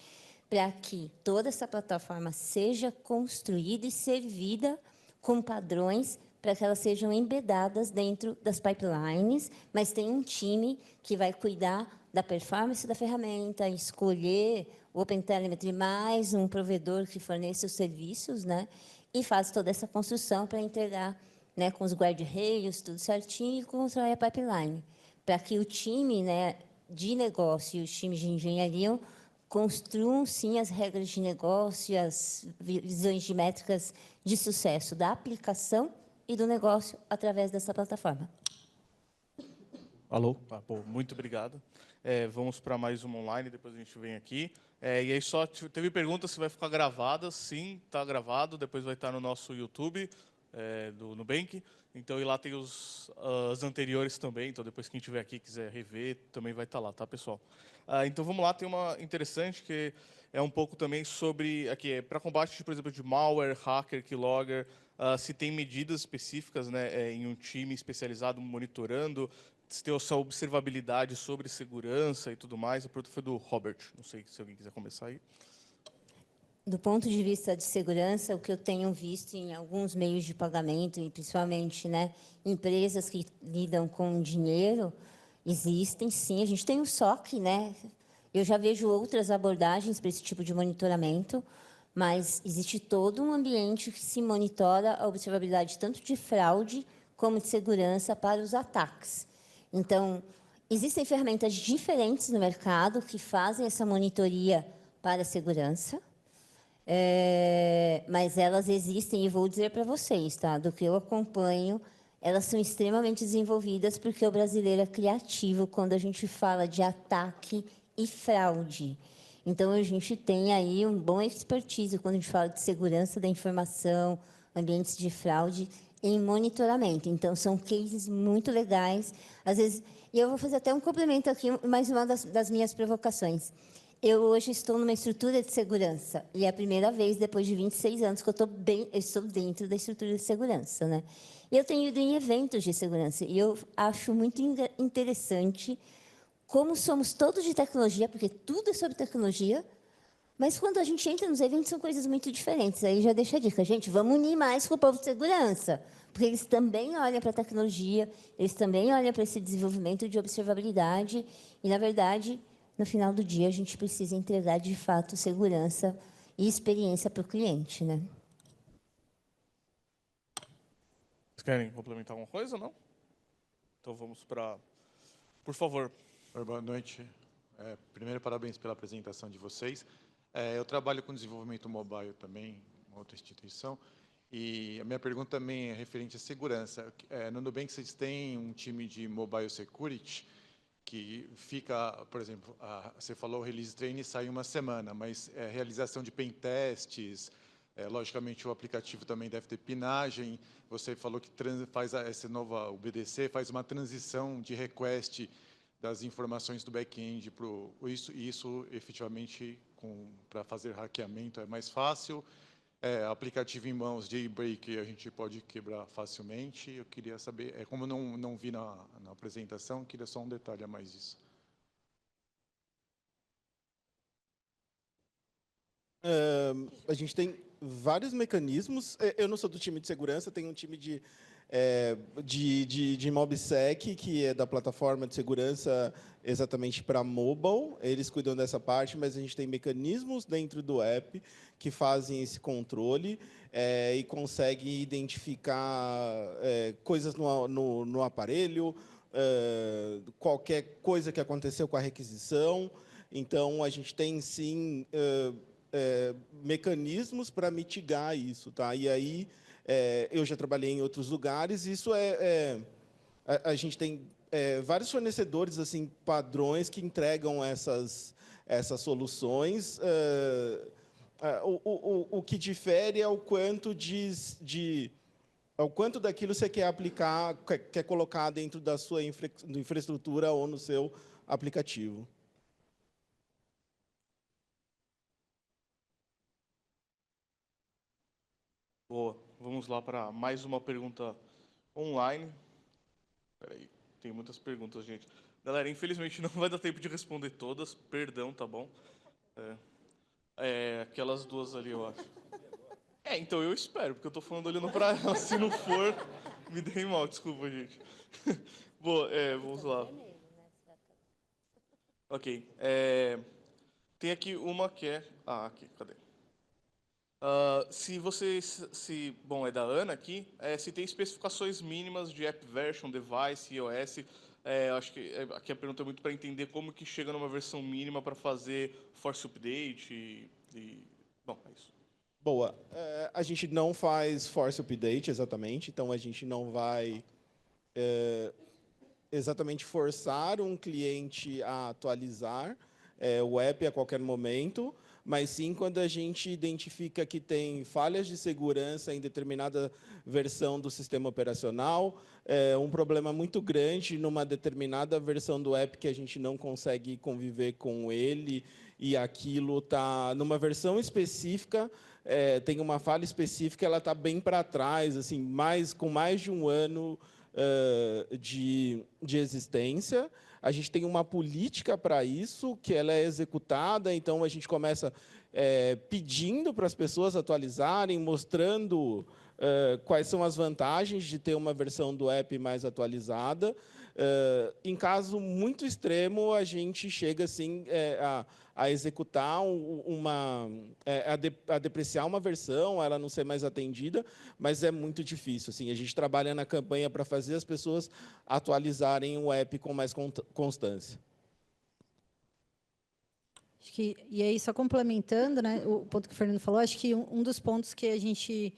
para que toda essa plataforma seja construída e servida com padrões para que elas sejam embedadas dentro das pipelines, mas tem um time que vai cuidar da performance da ferramenta, escolher o OpenTelemetry mais um provedor que forneça os serviços, né? E faz toda essa construção para entregar, né, com os guardrails, tudo certinho, e constrói a pipeline, para que o time, né, de negócio e os times de engenharia construam, sim, as regras de negócio, as visões de métricas de sucesso da aplicação e do negócio através dessa plataforma. Alô? Bom, muito obrigado. Vamos para mais uma online, depois a gente vem aqui. E aí só teve pergunta se vai ficar gravada. Sim, está gravado. Depois vai estar no nosso YouTube, do Nubank. Então, e lá tem os anteriores também. Então, depois quem estiver aqui quiser rever, também vai estar lá, tá, pessoal? Então, vamos lá. Tem uma interessante que é um pouco também sobre... Aqui, para combate, por exemplo, de malware, hacker, keylogger, se tem medidas específicas, né, em um time especializado monitorando, se tem essa observabilidade sobre segurança e tudo mais. A pergunta foi do Robert. Não sei se alguém quiser começar aí. Do ponto de vista de segurança, o que eu tenho visto em alguns meios de pagamento, e principalmente, né, empresas que lidam com dinheiro, existem, sim. A gente tem o SOC, né? Eu já vejo outras abordagens para esse tipo de monitoramento, mas existe todo um ambiente que se monitora a observabilidade tanto de fraude como de segurança para os ataques. Então, existem ferramentas diferentes no mercado que fazem essa monitoria para a segurança. Mas elas existem, e vou dizer para vocês, tá? Do que eu acompanho, elas são extremamente desenvolvidas, porque o brasileiro é criativo quando a gente fala de ataque e fraude. Então, a gente tem aí um bom expertise quando a gente fala de segurança da informação, ambientes de fraude em monitoramento. Então, são cases muito legais. Às vezes, e eu vou fazer até um complemento aqui, mais uma das minhas provocações. Eu hoje estou numa estrutura de segurança, e é a primeira vez, depois de 26 anos, que eu estou dentro da estrutura de segurança, né? E eu tenho ido em eventos de segurança, e eu acho muito interessante como somos todos de tecnologia, porque tudo é sobre tecnologia, mas quando a gente entra nos eventos, são coisas muito diferentes. Aí já deixa a dica, gente, vamos unir mais com o povo de segurança, porque eles também olham para a tecnologia, eles também olham para esse desenvolvimento de observabilidade, e, na verdade, no final do dia, a gente precisa entregar, de fato, segurança e experiência para o cliente, né? Vocês querem complementar alguma coisa, não? Então vamos para... Por favor. Oi, boa noite. Primeiro, parabéns pela apresentação de vocês. Eu trabalho com desenvolvimento mobile também, uma outra instituição, e a minha pergunta também é referente à segurança. No Nubank, vocês têm um time de mobile security que fica, por exemplo, você falou release train sai uma semana, mas realização de pen tests, logicamente o aplicativo também deve ter pinagem. Você falou que faz essa nova UBDC, faz uma transição de request das informações do back-end para isso efetivamente para fazer hackeamento é mais fácil. Aplicativo em mãos, jailbreak, a gente pode quebrar facilmente. Eu queria saber, como não vi na apresentação, queria só um detalhe a mais disso. A gente tem vários mecanismos. Eu não sou do time de segurança, tenho um time de MobSec, que é da plataforma de segurança exatamente para mobile. Eles cuidam dessa parte, mas a gente tem mecanismos dentro do app que fazem esse controle e conseguem identificar coisas no aparelho, qualquer coisa que aconteceu com a requisição. Então, a gente tem, sim, mecanismos para mitigar isso, tá? E aí, eu já trabalhei em outros lugares, isso a gente tem vários fornecedores, assim, padrões que entregam essas soluções. O que difere é o quanto ao quanto daquilo você quer aplicar, quer colocar dentro da sua infraestrutura ou no seu aplicativo. Boa. Vamos lá para mais uma pergunta online. Espera aí, tem muitas perguntas, gente. Galera, infelizmente não vai dar tempo de responder todas. Perdão, tá bom? Aquelas duas ali, eu acho. Então eu espero, porque eu tô falando olhando para ela. Se não for, me dei mal, desculpa, gente. Boa, vamos lá. Ok. Tem aqui uma que é... aqui, cadê? Bom, é da Ana aqui, se tem especificações mínimas de app version, device, iOS, acho que aqui a pergunta é muito para entender como que chega numa versão mínima para fazer force update bom, é isso. Boa. A gente não faz force update exatamente, então a gente não vai exatamente forçar um cliente a atualizar o app a qualquer momento, mas sim quando a gente identifica que tem falhas de segurança em determinada versão do sistema operacional, um problema muito grande numa determinada versão do app que a gente não consegue conviver com ele, e aquilo está numa versão específica, tem uma falha específica, ela está bem para trás, assim, com mais de um ano de existência. A gente tem uma política para isso, que ela é executada, então a gente começa pedindo para as pessoas atualizarem, mostrando quais são as vantagens de ter uma versão do app mais atualizada. Em caso muito extremo, a gente chega assim, a executar a depreciar uma versão, ela não ser mais atendida, mas é muito difícil. Assim, a gente trabalha na campanha para fazer as pessoas atualizarem o app com mais constância. Acho que, e aí, só complementando, né, o ponto que o Fernando falou, acho que um dos pontos que a gente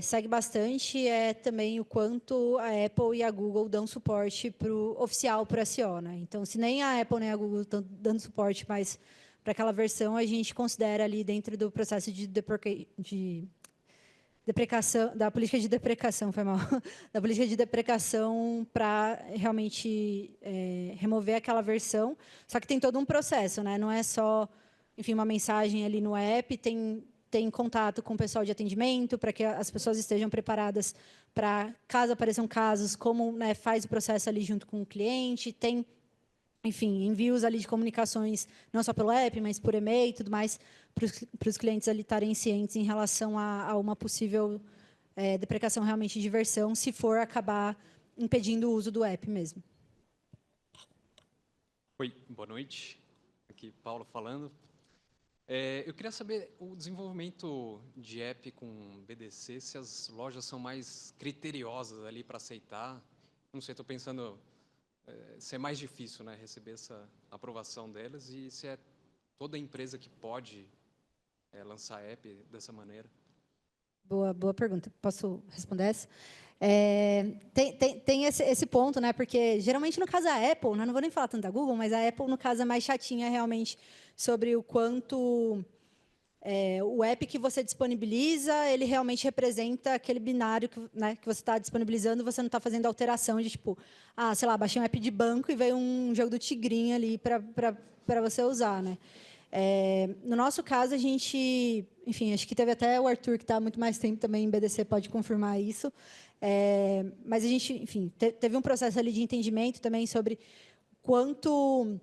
segue bastante é também o quanto a Apple e a Google dão suporte oficial para o SEO. Né? Então, se nem a Apple nem a Google estão dando suporte mais para aquela versão, a gente considera ali dentro do processo de deprecação, da política de deprecação, foi mal, da política de deprecação para realmente remover aquela versão. Só que tem todo um processo, né? Não é só, enfim, uma mensagem ali no app, tem contato com o pessoal de atendimento para que as pessoas estejam preparadas para, caso apareçam casos, como, né, faz o processo ali junto com o cliente, tem, enfim, envios ali de comunicações, não só pelo app, mas por e-mail e tudo mais, para os clientes ali estarem cientes em relação a uma possível deprecação realmente de versão, se for acabar impedindo o uso do app mesmo. Oi, boa noite. Aqui Paulo falando. Eu queria saber o desenvolvimento de app com BDC, se as lojas são mais criteriosas ali para aceitar. Não sei, estou pensando se é mais difícil, né, receber essa aprovação delas e se é toda empresa que pode lançar app dessa maneira. Boa pergunta. Posso responder essa? Tem esse ponto, né? Porque geralmente no caso da Apple, né, não vou nem falar tanto da Google, mas a Apple no caso é mais chatinha realmente sobre o quanto o app que você disponibiliza, ele realmente representa aquele binário que você está disponibilizando, você não está fazendo alteração de tipo, sei lá, baixei um app de banco e veio um jogo do Tigrinho ali para você usar, né? No nosso caso, a gente, enfim, acho que teve até o Arthur, que está há muito mais tempo também em BDC, pode confirmar isso, mas a gente, enfim, teve um processo ali de entendimento também sobre quanto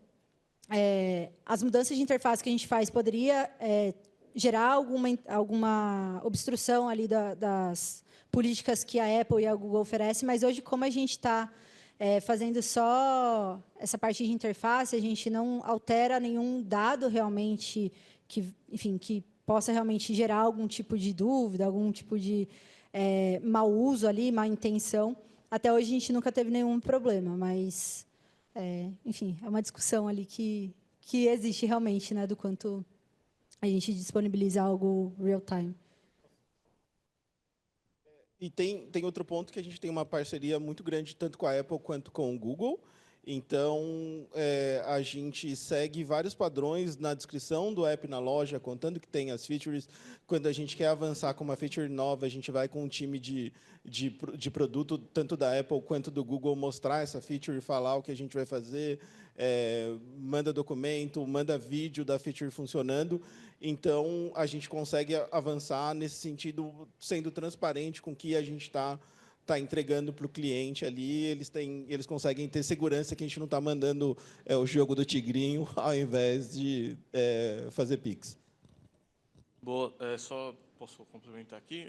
as mudanças de interface que a gente faz poderia gerar alguma obstrução ali das políticas que a Apple e a Google oferecem, mas hoje, como a gente está fazendo só essa parte de interface, a gente não altera nenhum dado realmente que, enfim, que possa realmente gerar algum tipo de dúvida, algum tipo de mau uso ali, má intenção. Até hoje a gente nunca teve nenhum problema, mas, enfim, é uma discussão ali que existe realmente, né, do quanto a gente disponibiliza algo real time. E tem outro ponto que a gente tem uma parceria muito grande, tanto com a Apple quanto com o Google. Então, a gente segue vários padrões na descrição do app na loja, contando que tem as features. Quando a gente quer avançar com uma feature nova, a gente vai com um time de produto, tanto da Apple quanto do Google, mostrar essa feature, falar o que a gente vai fazer, manda documento, manda vídeo da feature funcionando. Então, a gente consegue avançar nesse sentido, sendo transparente com o que a gente está entregando para o cliente ali, eles conseguem ter segurança que a gente não está mandando o jogo do Tigrinho ao invés de fazer Pix. Boa, só posso complementar aqui.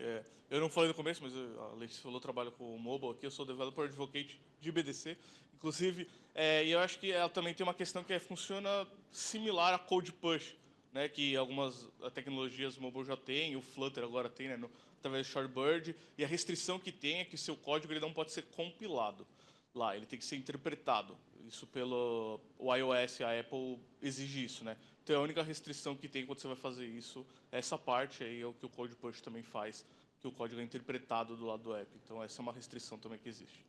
Eu não falei no começo, mas a Letícia falou, eu trabalho com o mobile aqui, eu sou developer advocate de BDC, inclusive, e eu acho que ela também tem uma questão que funciona similar a Code Push, né, que algumas tecnologias mobile já têm, o Flutter agora tem, né, através do Shorebird, e a restrição que tem é que seu código ele não pode ser compilado lá, ele tem que ser interpretado. Isso pelo iOS, a Apple exige isso, né? Então a única restrição que tem quando você vai fazer isso, essa parte aí é o que o Code Push também faz, que o código é interpretado do lado do app. Então essa é uma restrição também que existe.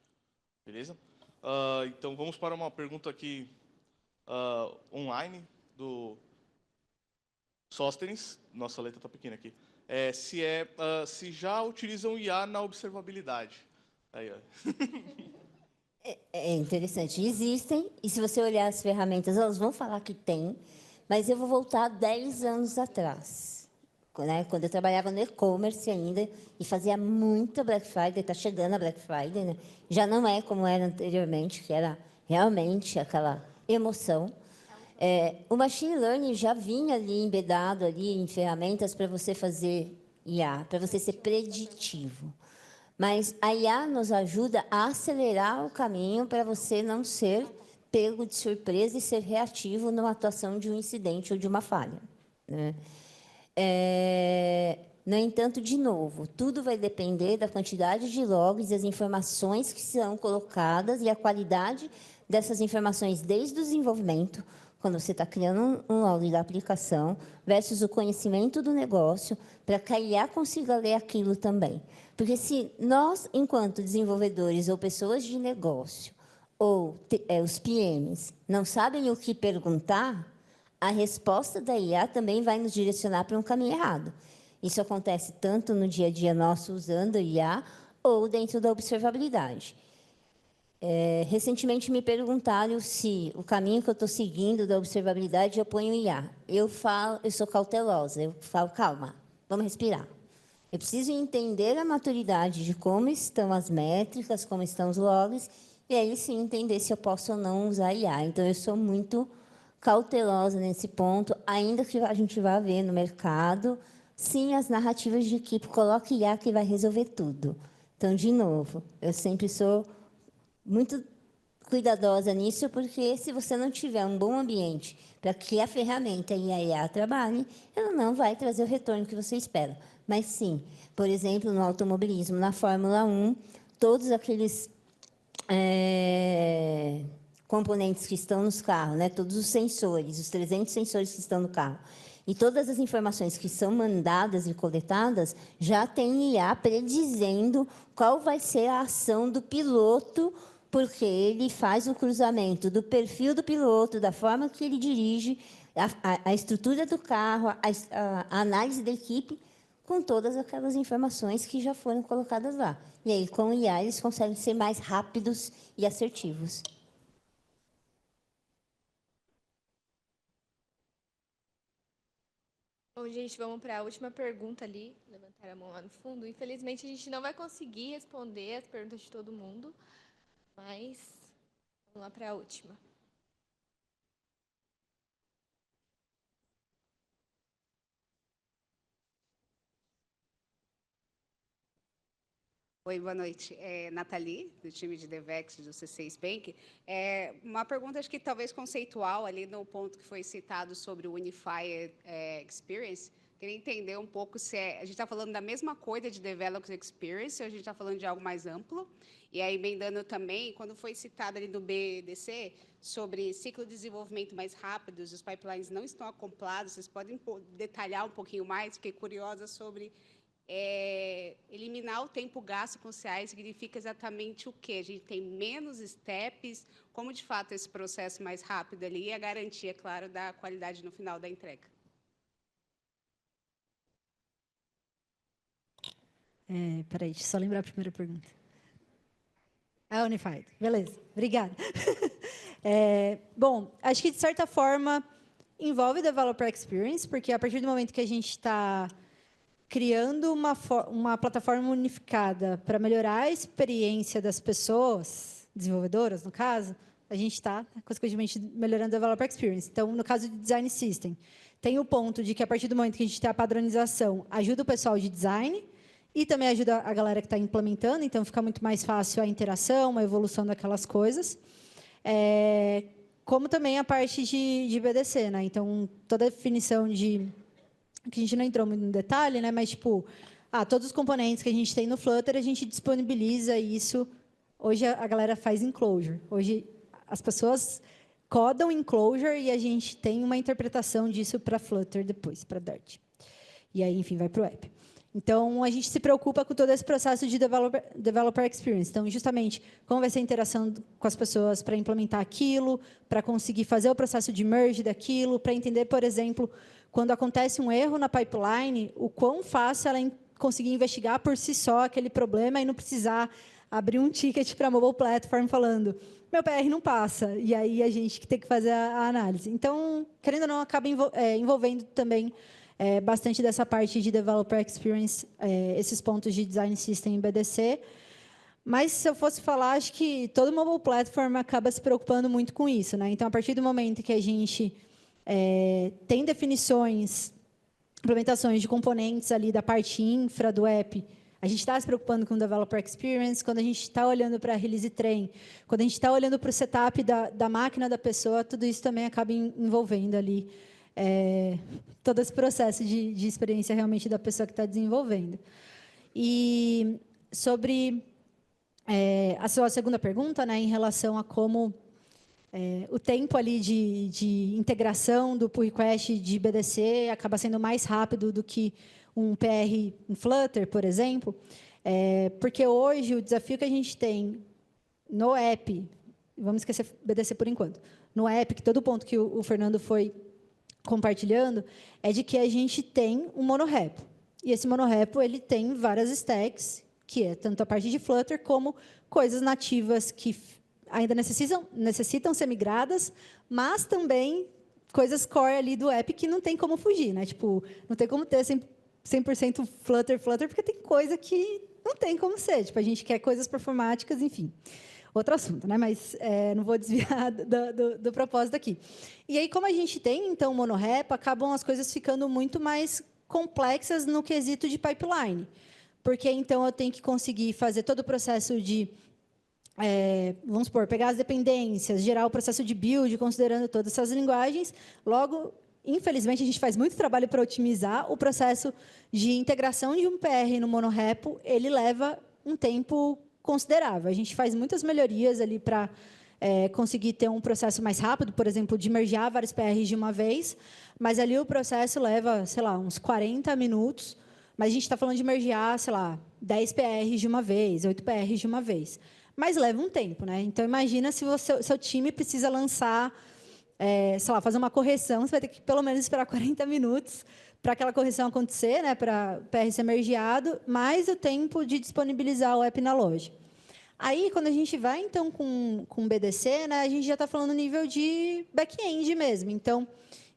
Beleza? Então vamos para uma pergunta aqui online do Sóstenes, nossa letra está pequena aqui, se já utilizam IA na observabilidade. Aí, ó. É interessante, existem, e se você olhar as ferramentas, elas vão falar que tem, mas eu vou voltar 10 anos atrás, né? Quando eu trabalhava no e-commerce ainda, e fazia muita Black Friday, está chegando a Black Friday, né? Já não é como era anteriormente, que era realmente aquela emoção. O machine learning já vinha ali embedado ali em ferramentas para você fazer IA, para você ser preditivo. Mas a IA nos ajuda a acelerar o caminho para você não ser pego de surpresa e ser reativo numa atuação de um incidente ou de uma falha, né? No entanto, de novo, tudo vai depender da quantidade de logs e as informações que são colocadas e a qualidade dessas informações desde o desenvolvimento, quando você está criando um log da aplicação, versus o conhecimento do negócio, para que a IA consiga ler aquilo também. Porque se nós, enquanto desenvolvedores ou pessoas de negócio, ou os PMs, não sabem o que perguntar, a resposta da IA também vai nos direcionar para um caminho errado. Isso acontece tanto no dia a dia nosso usando a IA, ou dentro da observabilidade. Recentemente me perguntaram se o caminho que eu estou seguindo da observabilidade eu ponho IA. Eu sou cautelosa, eu falo, calma, vamos respirar. Eu preciso entender a maturidade de como estão as métricas, como estão os logs, e aí sim entender se eu posso ou não usar IA. Então, eu sou muito cautelosa nesse ponto, ainda que a gente vá ver no mercado, sim, as narrativas de equipe, coloque IA que vai resolver tudo. Então, de novo, eu sempre sou muito cuidadosa nisso, porque se você não tiver um bom ambiente para que a ferramenta e a IA trabalhem, ela não vai trazer o retorno que você espera. Mas, sim, por exemplo, no automobilismo, na Fórmula 1, todos aqueles componentes que estão nos carros, né? Todos os sensores, os 300 sensores que estão no carro, e todas as informações que são mandadas e coletadas, já tem IA predizendo qual vai ser a ação do piloto, porque ele faz o cruzamento do perfil do piloto, da forma que ele dirige, a estrutura do carro, a análise da equipe, com todas aquelas informações que já foram colocadas lá. E aí, com o IA, eles conseguem ser mais rápidos e assertivos. Bom, gente, vamos para a última pergunta ali. Levantaram a mão lá no fundo. Infelizmente, a gente não vai conseguir responder as perguntas de todo mundo, mas vamos lá para a última. Oi, boa noite. Nathalie, do time de DevEx do C6 Bank. Uma pergunta, acho que talvez conceitual, ali no ponto que foi citado sobre o Unified Experience. Queria entender um pouco se a gente está falando da mesma coisa de Developer Experience ou a gente está falando de algo mais amplo. E aí, emendando também, quando foi citado ali no BDC sobre ciclo de desenvolvimento mais rápido, os pipelines não estão acoplados, vocês podem detalhar um pouquinho mais? Fiquei curiosa sobre... eliminar o tempo gasto com CI significa exatamente o quê? A gente tem menos steps, como de fato esse processo mais rápido ali e a garantia, claro, da qualidade no final da entrega. Peraí, deixa eu só lembrar a primeira pergunta. A Unified, beleza, obrigada. Bom, acho que de certa forma envolve Developer Experience, porque a partir do momento que a gente está criando uma plataforma unificada para melhorar a experiência das pessoas, desenvolvedoras, no caso, a gente está, consequentemente, melhorando a Developer Experience. Então, no caso de Design System, tem o ponto de que, a partir do momento que a gente tem a padronização, ajuda o pessoal de design e também ajuda a galera que está implementando, então fica muito mais fácil a interação, a evolução daquelas coisas. Como também a parte de BDC, né? Então, toda a definição de... que a gente não entrou muito no detalhe, né? Mas, tipo, todos os componentes que a gente tem no Flutter, a gente disponibiliza isso. Hoje, a galera faz em Clojure. Hoje, as pessoas codam em Clojure e a gente tem uma interpretação disso para Flutter depois, para Dart. E aí, enfim, vai para o app. Então, a gente se preocupa com todo esse processo de developer experience. Então, justamente, como vai ser a interação com as pessoas para implementar aquilo, para conseguir fazer o processo de merge daquilo, para entender, por exemplo, quando acontece um erro na pipeline, o quão fácil ela conseguir investigar por si só aquele problema e não precisar abrir um ticket para a mobile platform falando meu PR não passa, e aí a gente que tem que fazer a análise. Então, querendo ou não, acaba envolvendo também bastante dessa parte de Developer Experience, esses pontos de Design System e BDC. Mas, se eu fosse falar, acho que todo mobile platform acaba se preocupando muito com isso, né? Então, a partir do momento que a gente tem definições, implementações de componentes ali da parte infra do app, a gente está se preocupando com o Developer Experience, quando a gente está olhando para a Release Train, quando a gente está olhando para o setup da máquina da pessoa, tudo isso também acaba envolvendo ali todo esse processo de experiência realmente da pessoa que está desenvolvendo. E sobre a sua segunda pergunta, né, em relação a como o tempo ali de integração do pull request de BDC acaba sendo mais rápido do que um PR em Flutter, por exemplo, porque hoje o desafio que a gente tem no app, vamos esquecer BDC por enquanto, no app, que todo ponto que o Fernando foi compartilhando, é de que a gente tem um monorepo. E esse monorepo ele tem várias stacks, que é tanto a parte de Flutter como coisas nativas que ainda necessitam ser migradas, mas também coisas core ali do app que não tem como fugir, né? Tipo, não tem como ter 100% Flutter, porque tem coisa que não tem como ser. Tipo, a gente quer coisas performáticas, enfim. Outro assunto, né? Mas não vou desviar do propósito aqui. E aí, como a gente tem, então, monorepo, acabam as coisas ficando muito mais complexas no quesito de pipeline. Porque, então, eu tenho que conseguir fazer todo o processo de vamos supor, pegar as dependências, gerar o processo de build, considerando todas essas linguagens. Logo, infelizmente, a gente faz muito trabalho para otimizar o processo de integração de um PR no monorepo. Ele leva um tempo considerável. A gente faz muitas melhorias ali para conseguir ter um processo mais rápido, por exemplo, de mergear vários PRs de uma vez, mas ali o processo leva, sei lá, uns 40 minutos, mas a gente está falando de mergear, sei lá, 10 PRs de uma vez, 8 PRs de uma vez. Mas leva um tempo, né? Então, imagina se o seu time precisa lançar, sei lá, fazer uma correção, você vai ter que, pelo menos, esperar 40 minutos para aquela correção acontecer, né? Para o PR ser mergeado, mais o tempo de disponibilizar o app na loja. Aí, quando a gente vai, então, com o BDC, né, a gente já está falando nível de back-end mesmo. Então,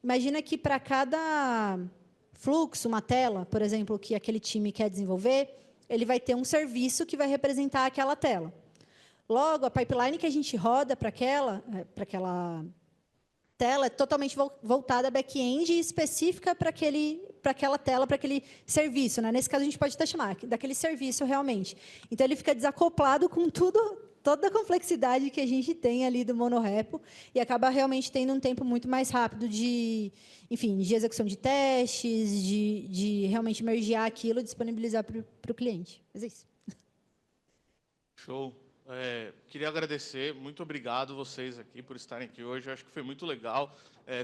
imagina que para cada fluxo, uma tela, por exemplo, que aquele time quer desenvolver, ele vai ter um serviço que vai representar aquela tela. Logo, a pipeline que a gente roda para aquela tela é totalmente voltada a back-end e específica para aquela tela, para aquele serviço, né? Nesse caso, a gente pode até chamar daquele serviço realmente. Então, ele fica desacoplado com toda a complexidade que a gente tem ali do monorepo e acaba realmente tendo um tempo muito mais rápido de execução de testes, de realmente mergear aquilo e disponibilizar para o cliente. Mas é isso. Show. Queria agradecer, muito obrigado vocês aqui por estarem aqui hoje. Eu acho que foi muito legal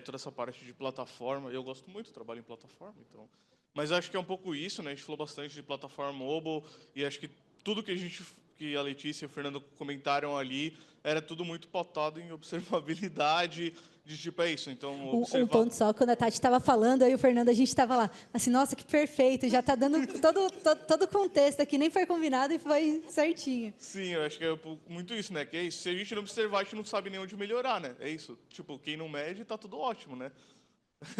toda essa parte de plataforma. Eu gosto muito de trabalhar em plataforma, então. Mas acho que é um pouco isso, né? A gente falou bastante de plataforma mobile e acho que tudo que a Letícia e o Fernando comentaram ali era tudo muito pautado em observabilidade, de tipo, é isso. Então, um ponto só, quando a Tati estava falando, aí o Fernando, a gente estava lá, assim, nossa, que perfeito, já está dando todo o contexto aqui, nem foi combinado e foi certinho. Sim, eu acho que é muito isso, né? Que é isso, se a gente não observar, a gente não sabe nem onde melhorar, né? É isso. Tipo, quem não mede, está tudo ótimo, né?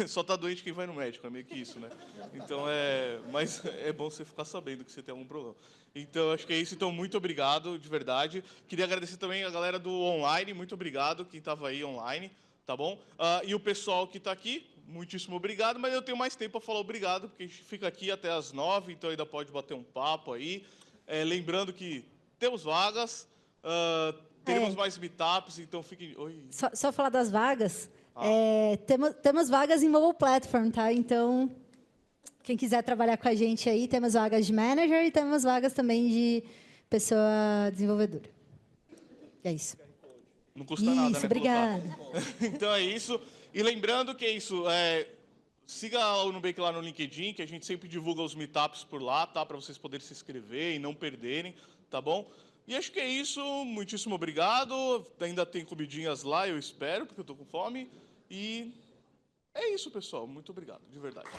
Só está doente quem vai no médico, é meio que isso, né? Então, mas é bom você ficar sabendo que você tem algum problema. Então, acho que é isso. Então, muito obrigado, de verdade. Queria agradecer também a galera do online, muito obrigado, quem estava aí online, tá bom? E o pessoal que está aqui, muitíssimo obrigado, mas eu tenho mais tempo para falar obrigado, porque a gente fica aqui até as 9, então ainda pode bater um papo aí. Lembrando que temos vagas, teremos mais meetups, então fiquem... Oi. Só falar das vagas... temos vagas em mobile platform, tá? Então, quem quiser trabalhar com a gente aí, temos vagas de manager e temos vagas também de pessoa desenvolvedora. É isso. Não custa nada, né? Obrigada. Então é isso. E lembrando que é isso. Siga o Nubank lá no LinkedIn, que a gente sempre divulga os meetups por lá, tá? Para vocês poderem se inscrever e não perderem, tá bom? E acho que é isso. Muitíssimo obrigado. Ainda tem comidinhas lá, eu espero, porque eu estou com fome. E é isso, pessoal. Muito obrigado, de verdade.